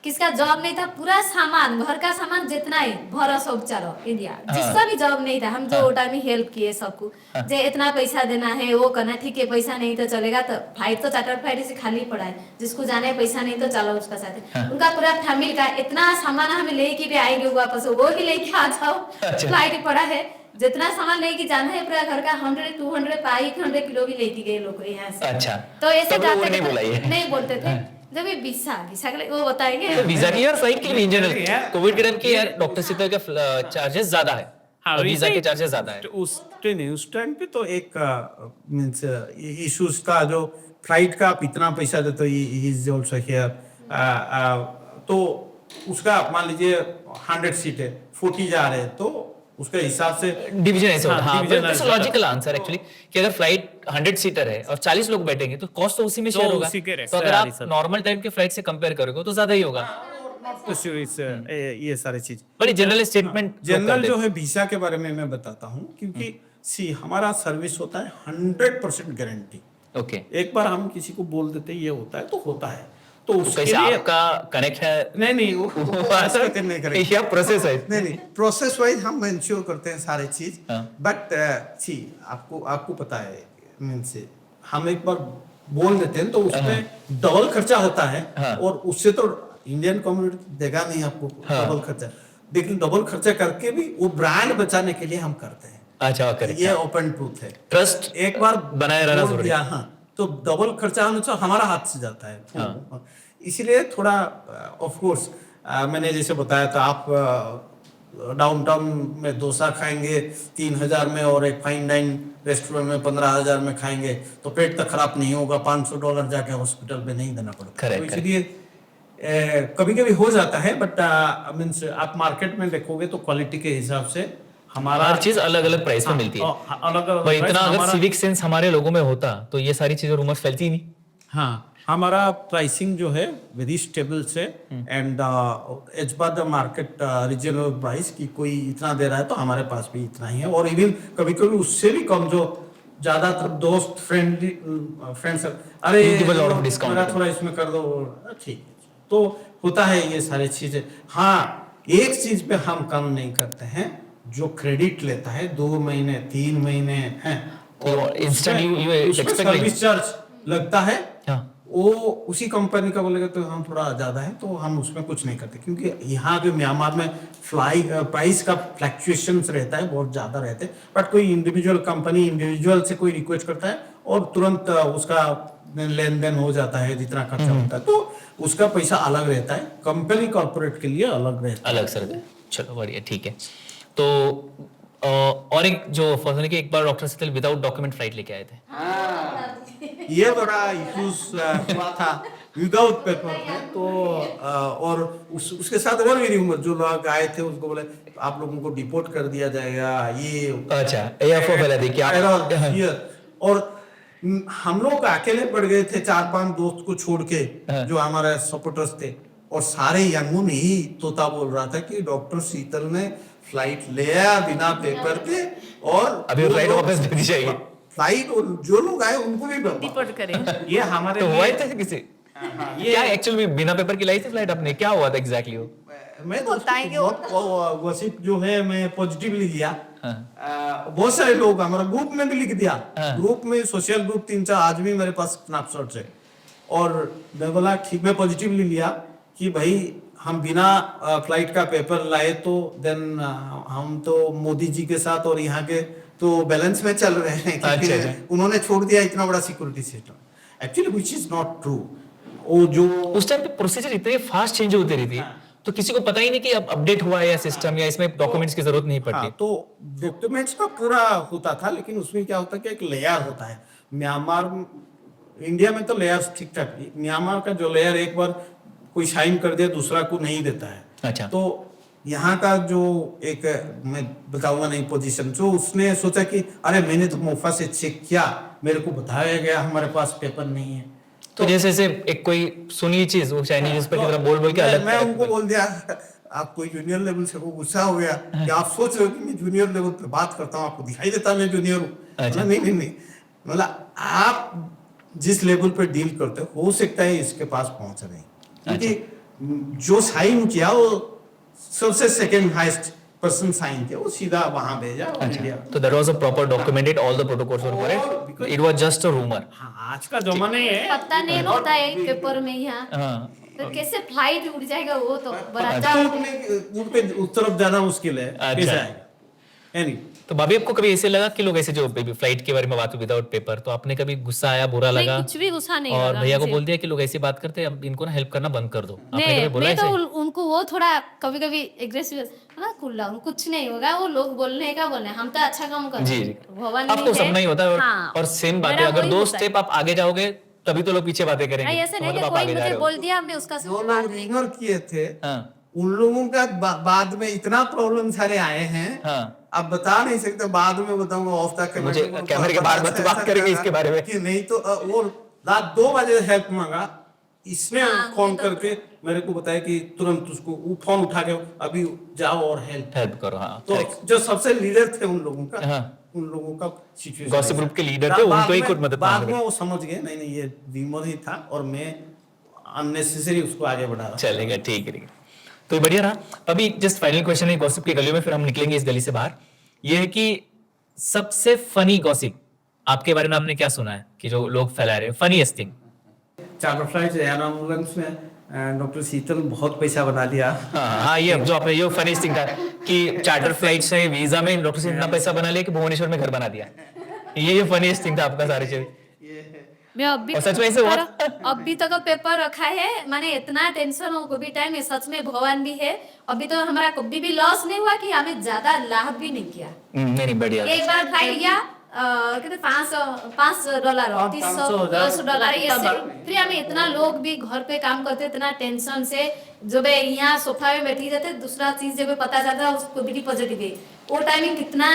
किसका जॉब नहीं था, पूरा सामान, घर का सामान जितना ही भरा सब चलो इंडिया, जिसका भी जॉब नहीं था, हम जो वो टाइम ही हेल्प किए सबको। जे इतना पैसा देना है वो करना, ठीक है, पैसा नहीं तो चलेगा, तो फ्लाइट तो चार्टर फ्लाइट से खाली पड़ा है, जिसको जाना है पैसा नहीं तो चलो उसका साथ। उनका पूरा फैमिली का इतना सामान हम लेके भी आएंगे वापस, वो भी लेके आ जाओ, फ्लाइट पड़ा है, जितना सामान लेके जाना है पूरा घर का 100-200 100 किलो भी लेके गए लोग यहाँ से। अच्छा, तो ऐसे तब वो जाते नहीं बोला ये। नहीं बोलते थे, जब ये वीसा के लिए वो बताएंगे। तो वीजा की और फ्लाइट की इन जनरल कोविड के टाइम की यार डॉक्टर शीतल का चार्जेस ज्यादा है और वीजा के चार्जेस ज्यादा है। उस टाइम पे तो एक मींस इश्यूज था, जो फ्लाइट का आप इतना पैसा देते हो, इज आल्सो हियर, तो उसका मान लीजिए 100 सीट है, 40 जा रहे हैं, तो उसके हिसाब से डिवीजन ऐसे होता है। हाँ, division but it's a ऐसा logical answer actually कि अगर फ्लाइट 100 सीटर है और 40 लोग बैठेंगे तो कॉस्ट तो उसी में शेयर होगा। उसी के तो अगर सारी आप सब। नॉर्मल टाइम के फ्लाइट से कंपेयर करोगे तो ज्यादा ही होगा। ये सारी चीज बड़ी जनरल स्टेटमेंट जनरल जो है वीसा के बारे में मैं बताता हूँ, क्योंकि सी हमारा सर्विस होता है 100% गारंटी। ओके, एक बार हम किसी को बोल देते ये होता है तो होता है, तो तो उसके कैसे लिए आपका कनेक्ट है? नहीं वो ऐसा नहीं करेंगे। या प्रोसेस है? नहीं प्रोसेस वाइज हम इंश्योर करते हैं सारे चीज, हाँ। बट सी आपको पता है, मीन्स हम एक बार बोल देते हैं तो उसमें डबल खर्चा होता है, हाँ। और उससे तो इंडियन कम्युनिटी देगा नहीं आपको डबल खर्चा, लेकिन डबल खर्चा करके भी वो ब्रांड बचाने के लिए हम करते हैं। अच्छा, करेक्ट। ये ओपन ट्रूथ है। ट्रस्ट एक बार बनाए रहना बोल जरूरी दिया, हाँ, तो डबल खर्चा होने से हमारा हाथ से जाता है। हाँ। इसलिए थोड़ा ऑफ कोर्स मैंने जैसे बताया था, आप डाउनटाउन में डोसा खाएंगे 3000 में और एक फाइन डाइन रेस्टोरेंट में 15000 में खाएंगे तो पेट तो खराब नहीं होगा, $500 जाके हॉस्पिटल में नहीं देना पड़ता। Correct, तो इसलिए कभी कभी हो जाता है, बट मीन्स आप मार्केट में देखोगे तो क्वालिटी के हिसाब से हमारा हर चीज अलग अलग प्राइस में मिलती है। अलग पर इतना अगर सिविक सेंस हमारे लोगों में होता तो ये सारी चीजें रूमर्स फैलती ही नहीं। हाँ, हमारा प्राइसिंग जो है वेरी स्टेबल से, and as per the market regional price की कोई इतना दे रहा है तो हमारे पास भी इतना ही है, और इवन कभी कभी उससे भी कम, जो ज्यादातर दोस्त फ्रेंड्स अरे Multiple order discount मेरा थोड़ा इसमें कर दो, ठीक है, तो होता है ये सारी चीजें। हाँ, एक चीज पे हम कम नहीं करते हैं, जो क्रेडिट लेता है 2 महीने 3 महीने हैं, तो instant you expect like- service charge लगता है, हाँ। वो उसी कंपनी का बोलेगा तो हम थोड़ा ज्यादा है, तो हम उसमें कुछ नहीं करते, क्योंकि यहाँ जो म्यांमार में प्राइस का फ्लक्चुएशंस रहता है, बहुत ज्यादा रहते हैं, बट कोई इंडिविजुअल कंपनी इंडिविजुअल से कोई रिक्वेस्ट करता है और तुरंत उसका लेन देन हो जाता है, जितना खर्चा होता है, तो उसका पैसा अलग रहता है, कंपनी कॉर्पोरेट के लिए अलग रहता है। अलग सर, चलो बढ़िया, ठीक है। तो और एक जो फर्स्ट कि एक बार डॉक्टर शीतल विदाउट डॉक्यूमेंट फ्लाइट लेके आए थे, ये बड़ा इश्यूज हुआ था विदाउट पेपर में। तो और उसके साथ और भी र्यूमर, जो लोग आए थे उसको बोले आप लोगों को डिपोर्ट कर दिया जाएगा, ये अच्छा ये अफवाह फैला दी कि आप और हम लोग अकेले पड़ गए थे 4-5 दोस्त को छोड़ के, जो हमारे सपोर्टर्स थे, और सारे यंगून ही तोता बोल रहा था कि डॉक्टर शीतल ने फ्लाइट ले आया बिना पेपर के, और अभी वो फ्लाइट वापस दे दी जाएगी। फ्लाइट, और जो लोग आए उनको भी डिपोर्ट करें। ये हमारे तो हुआ लिए- था किसी क्या एक्चुअली में बिना पेपर की लाई थी फ्लाइट अपने, क्या हुआ था एग्जैक्टली वो? मैं तो बहुत गॉसिप जो है मैं पॉजिटिवली लिया। हाँ। बहुत सारे लोग हमारा ग्रुप में भी लिख दिया, हाँ। ग्रुप में सोशल ग्रुप 3-4 आज भी मेरे पास स्नैपशॉट्स है, और मैं बोला ठीक, मैं पॉजिटिवली लिया कि भाई हम बिना फ्लाइट का पेपर लाए तो देन हम तो मोदी जी के साथ और यहाँ के तो बैलेंस में चल रहे हैं, क्योंकि अच्छा। उन्होंने छोड़ दिया इतना बड़ा security system, actually which is not true. वो जो उस टाइम पे प्रोसीजर इतने फास्ट चेंज होती रही थी, तो किसी को पता ही नहीं कि अब अपडेट हुआ है या सिस्टम, या इसमें डॉक्यूमेंट्स की जरूरत नहीं पड़ती। हाँ, तो डॉक्यूमेंट्स का पूरा होता था, लेकिन उसमें क्या होता है कि एक लेयर होता है। म्यांमार, इंडिया में तो लेयर्स ठीक ठाक थी, म्यांमार का जो लेयर एक बार कोई साइन कर दे दूसरा को नहीं देता है। अच्छा। तो यहाँ का जो एक, मैं बताऊंगा नहीं पोजीशन, जो उसने सोचा कि अरे मैंने तो मोफा से चेक किया, मेरे को बताया गया हमारे पास पेपर नहीं है। तो जैसे से एक कोई सुनी चीज वो चाइनीज न्यूज़ पर की तरह बोल के अलग मैं उनको बोल दिया, आप कोई जूनियर लेवल से वो गुस्सा हो गया कि आप सोच रहे हो कि मैं जूनियर लेवल पे बात करता हूँ, आपको दिखाई देता मैं जूनियर हूँ। अच्छा। नहीं, मतलब आप जिस लेवल पे डील करते हो सकता है इसके पास पहुंच नहीं, क्योंकि जो साइन किया वो सबसे सेकंड हाईएस्ट पर्सन साइन किया, वो सीधा वहां भेजा और इंडिया। तो that was a proper documented, all the protocols were correct, it was just a rumour. हाँ, आज का जमाना है। पता नहीं होता है पेपर में यहाँ, हाँ तो कैसे फ्लाइट उड़ जाएगा वो तो बड़ा उठ पे उस तरफ जाना मुश्किल है, अच्छा। कैसे आएगा? Anyway, तो भाभी आपको कभी ऐसे लगा कि लोग ऐसे जो फ्लाइट के बारे में बात विदाउट पेपर, तो आपने कभी गुस्सा आया, बुरा नहीं, लगा कुछ भी गुस्सा नहीं और लगा भैया को मुझे। बोल दिया कि लोग ऐसी बात करते हैं, अब इनको ना हेल्प करना बंद कर दो, आपने नहीं, कभी बोला मैं तो ऐसे? उनको वो थोड़ा कभी कभी एग्रेसिव ना, खुला कुछ नहीं होगा, वो लोग बोलने का बोलने, हम तो अच्छा काम कर जी रहे जी, हैं। भवन आपको में सब नहीं होता है, हाँ, और सेम बात है, मेरा अगर वही दो होता है। स्टेप आप आगे जाओगे तभी तो लोग पीछे बातें करेंगे। नहीं ऐसे तो नहीं मतलब कि आप कोई आगे जा मुझे रहे हो। बोल दिया, मैं उसका जो लोग इग्नोर किए थे हाँ उन लोगों का बाद में इतना प्रॉब्लम सारे आए हैं, हाँ अब बता नहीं सकते, बाद में बताऊंगा ऑफ द कैमरा। मुझे कैमरे के बाहर मत बात करेंगे इसके बारे में। कि नहीं तो वो रात 2 बजे हेल्प मांगा, इसने हाँ, फोन तो- करके मेरे को बताया कि तुरंत उसको वो फोन उठा के अभी जाओ और हेल्प करो। हाँ तो correct। जो सबसे लीडर थे उन लोगों का, हाँ। उन लोगों का सिचुएशन Gossip group के leader थे, उनको ही कुछ मदद बाद मांग रहे। में वो समझ गए नहीं ये विमोद ही था और मैं अननेसेसरी उसको आगे बढ़ा रहा। चलेगा, ठीक है ठीक है, तो ये बढ़िया रहा। अभी जस्ट फाइनल क्वेश्चन है गॉसिप की गलियों में, फिर हम निकलेंगे इस गली से बाहर। ये है कि सबसे फनी गॉसिप आपके बारे में आपने क्या सुना है कि जो लोग फैला रहे हैं, funniest thing? Charter flight air ambulance में डॉक्टर शीतल बहुत पैसा बना लिया। हाँ ये जो आपने ये फनीएस्ट थिंग था कि चार्टर फ्लाइट से वीजा में डॉक्टर से इतना पैसा बना लिया कि भुवनेश्वर में घर बना दिया, ये फनीएस्ट थिंग था आपका सारे चीज। मैं अभी और सच में ऐसे हुआ? अभी तक पेपर रखा है, माने इतना टेंशन हो कोई टाइम में, सच में भगवान भी है। अभी तो हमारा कभी भी लॉस नहीं हुआ कि हमें ज्यादा लाभ भी नहीं किया। नहीं बढ़िया। एक बार फ्लाइट गया कितने $500 $300 ये से, फिर हमें इतना लोग भी घर पे काम करते, इतना टेंशन से जब यहाँ सोफा में बैठी रहते, दूसरा चीज जब पता चलता उसको भी पॉजिटिव है, वो टाइमिंग कितना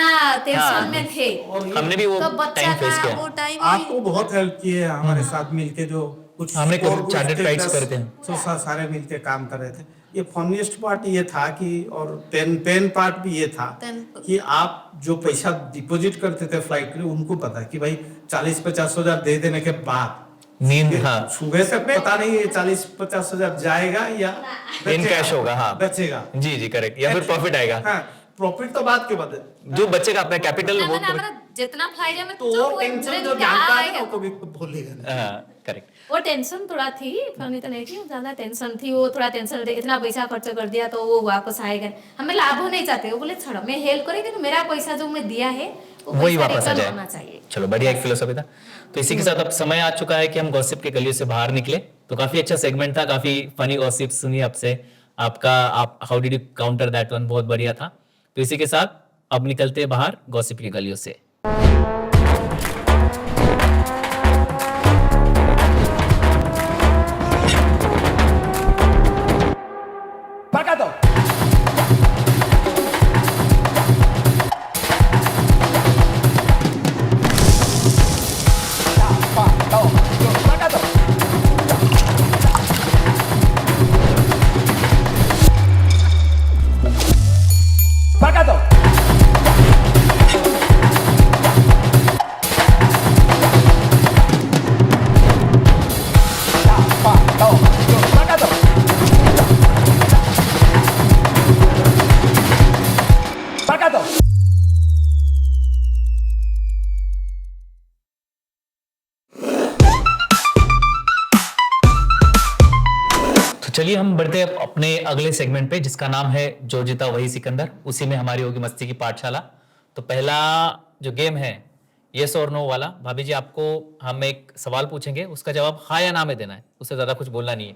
टेंशन में थे। हमने भी वो तो बच्चा टाइम फेस का किया। वो टाइम आपको बहुत हेल्प की है हमारे साथ मिलके, जो कुछ हमने और कुछ चार्टर्ड फ्लाइट्स करते हैं। तो सारे मिलके काम कर रहे थे। ये फनीस्ट पार्ट ये था कि, और पेन पार्ट भी ये था कि आप जो पैसा डिपॉजिट करते थे फ्लाइट के लिए, उनको पता कि भाई 40-50 हजार दे देने के बाद नींद, हाँ सुबह से पता नहीं ये 40-50 हजार जाएगा या इन कैश होगा, हाँ बचेगा। जी जी करेक्ट, या फिर प्रॉफिट आएगा। हाँ, प्रॉफिट तो बात के बाद है। जो बच्चे का अपना कैपिटल वो हमारा जितना फ्लाइट है तो वो टेंशन जो जानता है ना, वो कभी भूलेगा नहीं। करेक्ट। वो टेंशन थोड़ा थी, फनी तो नहीं थी, ज्यादा टेंशन थी, वो थोड़ा टेंशन थे, इतना पैसा खर्च कर दिया तो वो वापस आएगा, हमें लाभ हो नहीं चाहते। वो बोले छोड़ो मैं हेल्प करेंगे तो मेरा पैसा जो मैं दिया है वो वही पैसा वापस आ रिटर्न होना जाए। चाहिए। चलो बढ़िया, एक फिलोसफी था। तो इसी के साथ अब समय आ चुका है कि हम गॉसिप के गलियों से बाहर निकले। तो काफी अच्छा सेगमेंट था, काफी फनी गॉसिप सुनी आपसे, आपका आप how did you counter that one, बहुत बढ़िया था। तो इसी के साथ अब निकलते हैं बाहर गॉसिप की गलियों से। तो चलिए हम बढ़ते हैं अपने अगले सेगमेंट पे, जिसका नाम है जो जीता वही सिकंदर। उसी में हमारी होगी मस्ती की पाठशाला। तो पहला जो गेम है यस और नो वाला। भाभी जी, आपको हम एक सवाल पूछेंगे, उसका जवाब हाँ या ना में देना है, उससे ज्यादा कुछ बोलना नहीं है।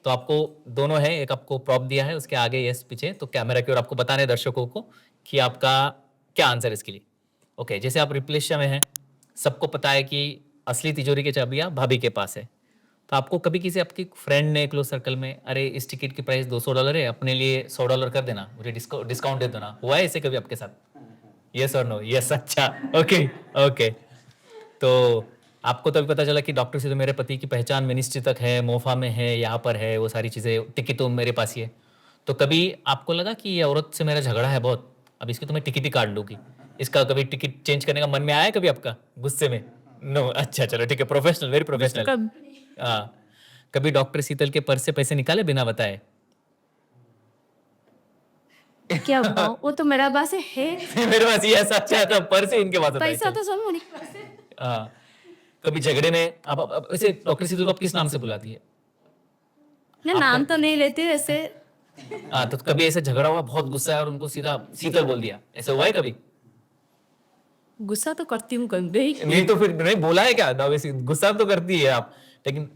तो आपको दोनों है, एक आपको प्रॉप दिया है, उसके आगे यस पीछे, तो कैमरा की ओर आपको बताने दर्शकों को कि आपका क्या आंसर इसके लिए। ओके, जैसे आप रिप्लेशिया में हैं, सबको पता है कि असली तिजोरी की चाबियां भाभी के पास है। तो आपको कभी किसी आपकी फ्रेंड ने क्लोज सर्कल में, अरे इस टिकट की प्राइस $200 है, अपने लिए $100 कर देना, मुझे डिस्काउंट दे देना, हुआ है ऐसे कभी आपके साथ? यस और नो? यस, अच्छा, ओके ओके। तो आपको तभी पता चला कि डॉक्टर से तो मेरे पति की पहचान मिनिस्ट्री तक है, मोफा में है, यहाँ पर है, वो सारी चीज़ें, टिकट तो मेरे पास ही है। तो कभी आपको लगा कि ये औरत से मेरा झगड़ा है बहुत, अब इसकी तो मैं टिकट ही काट लूँगी, इसका कभी टिकट चेंज करने का मन में आया है कभी आपका गुस्से में? नो, अच्छा चलो ठीक है, प्रोफेशनल, वेरी प्रोफेशनल। हाँ, कभी डॉक्टर शीतल के पर्स से पैसे निकाले बिना बताए? क्या बताऊं, वो तो मेरा पास है मेरे पास ये ऐसा अच्छा था, पर्स है इनके पास होता है। पैसा तो सब उन्हीं के पास है। हाँ, कभी झगड़े में आप ऐसे डॉक्टर शीतल को आप किस नाम से बुलाती है? मैं नाम तो नहीं लेती वैसे। हाँ, तो कभी ऐसे झगड़ा हुआ, बहुत गुस्सा है और उनको सीधा शीतल बोल दिया, ऐसा हुआ है कभी? गुस्सा तो करती हूँ कभी। नहीं तो फिर नहीं बोला है क्या? वैसे गुस्सा तो करती है आप, लेकिन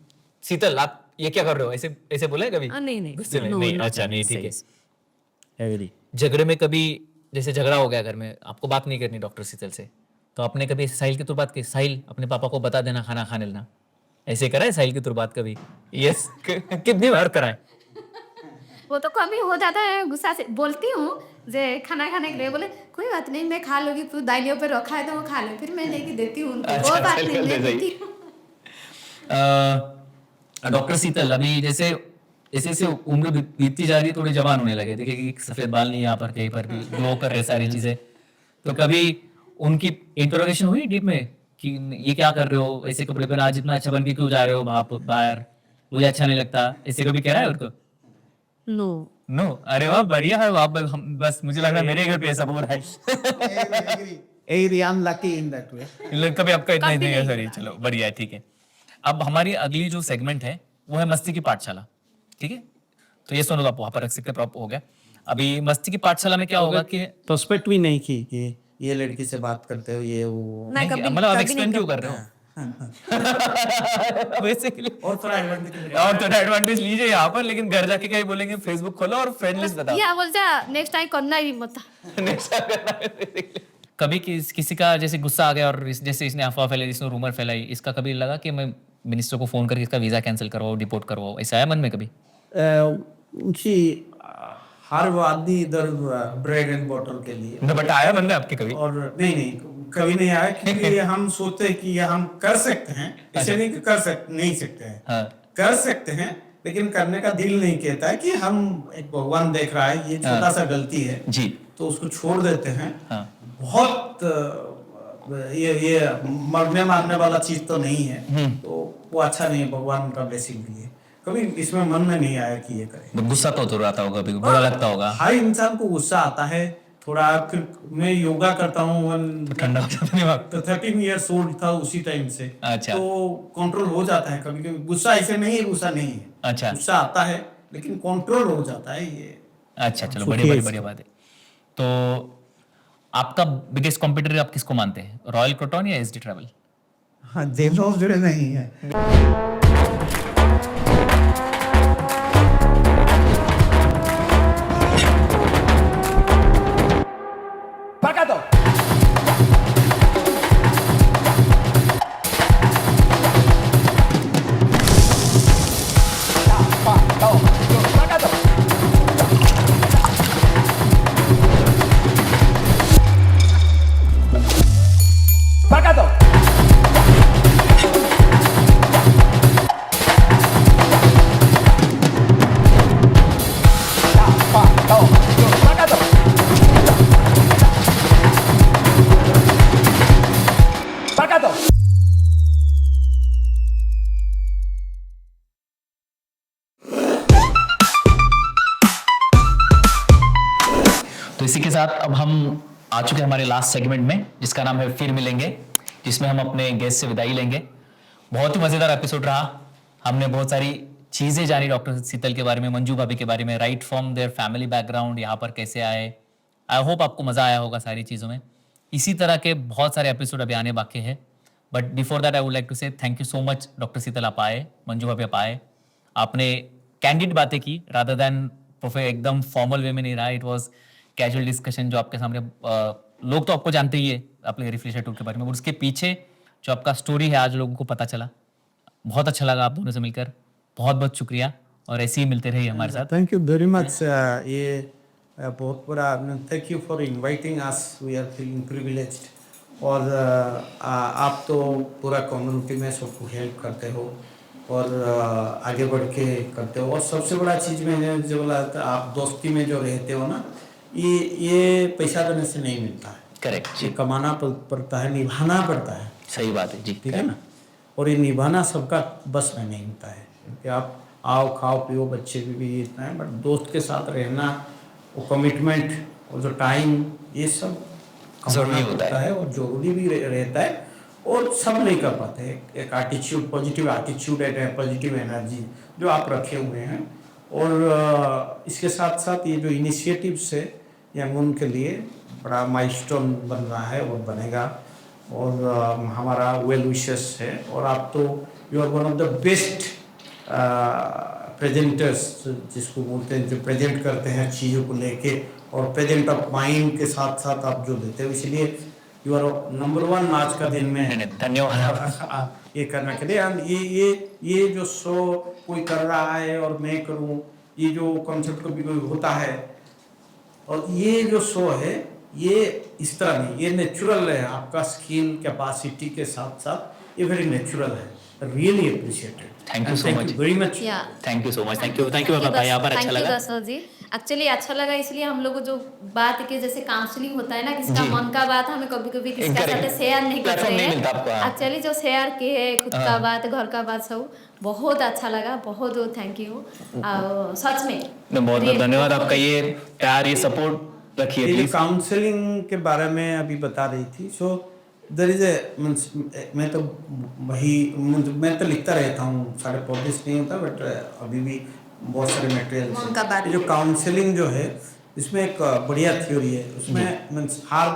शीतल आप ये क्या कर रहे हो, ऐसे ऐसे बोला है कभी नहीं नहीं गुस्से में? No, नहीं, no. अच्छा नहीं, ठीक है। Heavily. झगड़े में कभी जैसे झगड़ा हो गया घर में, आपको बात नहीं करनी डॉक्टर शीतल से, तो आपने कभी साहिल की तुर बात की, साहिल अपने पापा को बता देना खाना खाने लेना, ऐसे करा है साहिल की तुर बात कभी? यस, कितनी बार करा है? वो तो कभी हो जाता है, गुस्सा से बोलती हूँ जे खाना खाने के लिए, बोले कोई बात नहीं मैं खा लूंगी, तू दालियों पे रखा है तो वो खा ले, फिर मैं लेके देती हूँ उनको। अच्छा, वो बात चल, नहीं चल, मैं सही। देती हूँ। डॉक्टर शीतल, अभी जैसे जैसे जैसे उम्र बीतती जा रही है, थोड़ी जवान होने लगे, देखिए कि सफेद बाल नहीं, यहाँ पर कहीं पर भी ग्लो कर रहे सारी चीजें, तो कभी उनकी इंटरोगेशन हुई डीप में कि ये क्या कर रहे हो, ऐसे कपड़े पहना, आज इतना अच्छा बन के क्यों जा रहे हो बाहर, मुझे अच्छा नहीं लगता, ऐसे कभी कह रहा है उनको? नो नो, अरे वाह, बढ़िया है। आप बस मुझे लग रहा है मेरे घर पे ऐसा हो रहा है। Very unlucky in that way. कभी आपका इतना ही नहीं है, सॉरी, चलो बढ़िया है, ठीक है। अब हमारी अगली जो सेगमेंट है वो है मस्ती की पाठशाला, ठीक है? तो ये सुनो, आप वहां पर रख सकते हैं, प्रॉप हो गया। अभी मस्ती की पाठशाला में क्या होगा कि पर्सपेक्ट भी नहीं की कि ये लड़की से बात करते हो, ये वो, मैं कभी मतलब आप कभी एक्सप्लेन नहीं क्यों कर रहे हो? बेसिकली और थोड़ा एडवांटेज और थोड़ा एडवांटेज लीजिए यहाँ पर, लेकिन घर जाके क्या ही बोलेंगे, फेसबुक खोलो और फ्रेंड लिस्ट बताओ। या बोलते नेक्स्ट टाइम करना ही मत। Next time करना है basically। कभी किसी का जैसे गुस्सा आ गया और जैसे इसने अफवाह फैलाई, इसने रूमर फैलाई, इसका कभी लगा कि मैं मिनिस्टर को फोन करके इसका वीजा कैंसिल करवाओ, डिपोर्ट करवाओ, ऐसा आया मन में कभी? उनकी हर आदमी इधर ब्रेड एंड बटर के लिए, बट आया मन में आपके कभी? और नहीं कभी नहीं आया, क्योंकि हम सोचते हैं कि ये हम कर सकते हैं, ऐसे नहीं कि नहीं सकते हैं, हाँ, कर सकते हैं, लेकिन करने का दिल नहीं कहता है कि हम एक भगवान देख रहा है, ये छोटा सा गलती है जी, तो उसको छोड़ देते हैं। हाँ, बहुत ये मरने मारने वाला चीज तो नहीं है, तो वो अच्छा नहीं है, भगवान का ब्लेसिंग भी है। कभी इसमें मन में नहीं आया कि ये करें। गुस्सा तो होता आता होगा, कभी बुरा लगता होगा। हर इंसान को गुस्सा आता है थोड़ा। फिर मैं योगा करता हूँ, ठंडा हो जाता है वक्त। तो 13 ईयर्स ओल्ड था उसी टाइम से, अच्छा। तो कंट्रोल हो जाता है कभी कभी। गुस्सा ऐसे नहीं है, गुस्सा नहीं है, अच्छा, गुस्सा आता है लेकिन कंट्रोल हो जाता है ये। अच्छा, चलो बढ़िया बात है। तो आपका बिगेस्ट कॉम्पिटिटर आप किसको मानते हैं, रॉयल क्रोटॉन या एसडी ट्रैवल? हाँ, जेबलॉस जुड़े नहीं है। तो इसी के साथ अब हम आ चुके हैं हमारे लास्ट सेगमेंट में, जिसका नाम है फिर मिलेंगे, जिसमें हम अपने गेस्ट से विदाई लेंगे। बहुत ही मज़ेदार एपिसोड रहा। हमने बहुत सारी चीज़ें जानी डॉक्टर शीतल के बारे में, मंजू भाभी के बारे में, right from their family background, यहाँ पर कैसे आए। आई होप आपको मज़ा आया होगा सारी चीज़ों में। इसी तरह के बहुत सारे एपिसोड अभी आने बाकी है, but before that I would like to say thank you so much doctor Sheetal, आप आए, मंजू भाभी आप आए, आपने कैंडिड बातें की रादर दैन एकदम फॉर्मल वे में नहीं रहा। इट वॉज कैजुअल डिस्कशन जो आपके सामने लोग तो आपको जानते ही है अपने रिफ्रेशर टूर के बारे में, और उसके पीछे जो आपका स्टोरी है आज लोगों को पता चला। बहुत अच्छा लगा आप दोनों से मिलकर, बहुत बहुत शुक्रिया, और ऐसे ही मिलते रहिए हमारे साथ। Thank you very much. ये बहुत बड़ा thank you for inviting us, we are feeling privileged. और आप तो पूरा कम्युनिटी में सबको हेल्प करते हो और आगे बढ़ के करते हो। और सबसे बड़ा चीज़ मैंने जो बोला था, आप दोस्ती में जो रहते हो ना, ये पैसा देने से नहीं मिलता है। करेक्ट, ये कमाना पड़ता है, निभाना पड़ता है। सही बात है जी, ठीक है ना। और ये निभाना सबका बस में नहीं होता है, क्योंकि आप आओ खाओ पियो बच्चे भी इतना है, बट दोस्त के साथ रहना, वो कमिटमेंट और जो टाइम, ये सब जरूरी होता है और जरूरी भी रहता है। और सब नहीं कर पाते। एक एटीट्यूड, पॉजिटिव एटीट्यूड है, पॉजिटिव एनर्जी जो आप रखे हुए हैं। और इसके साथ साथ ये जो इनिशिएटिव्स है, ये उनके लिए बड़ा माइलस्टोन बन रहा है और बनेगा। और हमारा वेल विशेस है। और आप तो you are one of the best presenters, जिसको बोलते हैं, जो प्रेजेंट करते हैं चीज़ों को लेके, और प्रेजेंट ऑफ माइंड के साथ साथ आप जो देते हो, इसलिए यू आर नंबर 1 आज का दिन में। धन्यवाद ये करने के लिए। एंड ये जो शो कोई कर रहा है और मैं करूं, ये जो कॉन्सेप्ट कभी कोई होता है, और ये जो शो है ये इस तरह नहीं, ये नेचुरल है। आपका स्किल कैपेसिटी के साथ साथ ये वेरी नेचुरल है। Really appreciated. Thank you so much, very much. Thank you so much, thank you भाई, यहाँ पर अच्छा लगा जी। एक्चुअली अच्छा लगा इसलिए हम लोग को जो बात की, जैसे काउंसलिंग होता है ना, किसका मन का बात हमें कभी कभी किसके साथ शेयर नहीं करते हैं। एक्चुअली जो शेयर किए खुद का बात, घर का बात, सब बहुत अच्छा लगा। बहुत बहुत थैंक यू। सच में बहुत बहुत धन्यवाद आपका, ये प्यार, ये सपोर्ट रखिए ये प्लीज। काउंसलिंग के बारे में अभी बता रही थी। सो देयर इज ए, मैं तो लिखता रहता हूँ, सारे पब्लिश नहीं होता, बट अभी भी बहुत सारे मटेरियल। जो काउंसलिंग जो है, इसमें एक बढ़िया थ्योरी है। उसमें मीन्स हर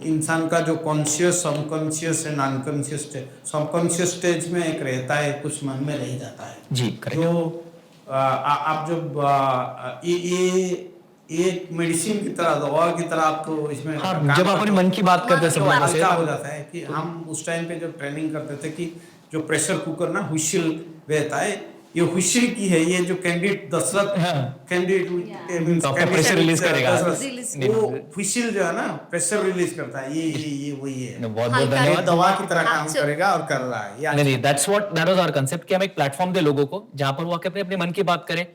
इंसान का जो कॉन्शियस, सबकॉन्शियस है, नॉन कॉन्शियस है। सबकॉन्शियस स्टेज में एक रहता है, कुछ मन में रह जाता है जी। जो आप जब ये मेडिसिन की तरह, दवा की तरह आप तो इसमें जब अपने मन की बात करते हैं, तो हल्का हो जाता है। कि हम उस टाइम पे जब ट्रेनिंग करते थे कि जो प्रेशर कुकर ना व्हिसिल रहता है, ये व्हिसिल की है। ये जो candidate Dashrath candidate pressure release करेगा, वो व्हिसिल जो है ना, प्रेशर रिलीज करता है। ये वही है। बहुत बहुत धन्यवाद। दवा की तरह काम करेगा और कर रहा है। नहीं, दैट वाज आवर कांसेप्ट कि हम एक प्लेटफॉर्म दे लोगों को, जहां पर वो आके अपने मन की बात करें।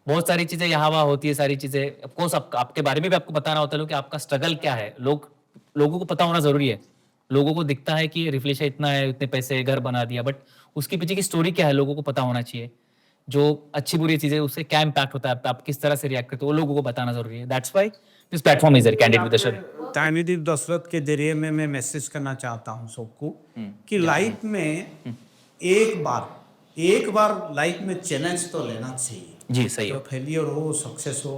बहुत सारी चीजें यहाँ वहाँ होती है, सारी चीजें ऑफ कोर्स आपके बारे में भी आपको बताना होता है कि आपका स्ट्रगल क्या है। लोगों को पता होना जरूरी है। लोगों को दिखता है कि रिफ्लेशन इतना है, इतने पैसे, घर बना दिया, बट उसके पीछे की स्टोरी क्या है लोगों को पता होना चाहिए। जो अच्छी बुरी चीजें, उससे क्या इम्पैक्ट होता है, आप किस तरह से रिएक्ट करते हो, वो लोगों को बताना जरूरी है। That's why this platform is there, candid with Dashrath. Candidate Dashrath के जरिए में मैं मैसेज करना चाहता हूँ सबको कि लाइफ में एक बार लाइफ में चैलेंज तो लेना चाहिए जी। सही है। तो फेलियर हो सक्सेस हो,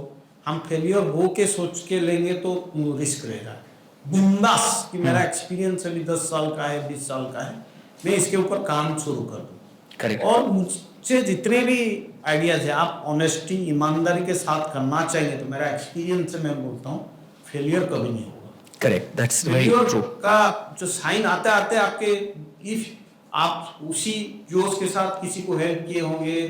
हम फेलियर हो के सोच के लेंगे तो रिस्क रहेगा। बिंदास कि मेरा एक्सपीरियंस अभी 10 साल का है, 20 साल का है, मैं इसके ऊपर काम शुरू कर दूँ। करेक्ट। और मुझसे जितने भी आइडियाज है, आप ऑनेस्टी, ईमानदारी के साथ करना चाहिए, तो मेरा एक्सपीरियंस से मैं बोलता हूँ फेलियर कभी नहीं होगा। Correct, that's very true. का जो साइन आते आते आपके, इफ आप उसी जोश के साथ किसी को हेल्प किए होंगे,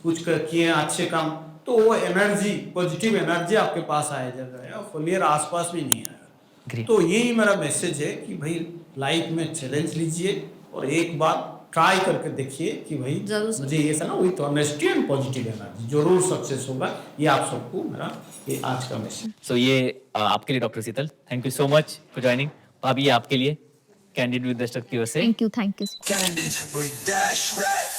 कुछ किए अच्छे काम, तो वो एनर्जी, पॉजिटिव एनर्जी आपके पास आया जाएगा, फेलियर आसपास भी नहीं आएगा। तो यही मेरा मैसेज है कि भाई लाइफ में चैलेंज लीजिए और एक बार ट्राई करके देखिए कि भाई मुझे ये था ना, with honesty and positive energy जरूर सक्सेस होगा। ये आप सबको मेरा ये आज का मैसेज। सो ये आपके लिए doctor Sheetal, thank you so much for joining. भाभी आपके लिए कैंडिड विद दशरथ की ओर से thank you. Candid with Dash Rap.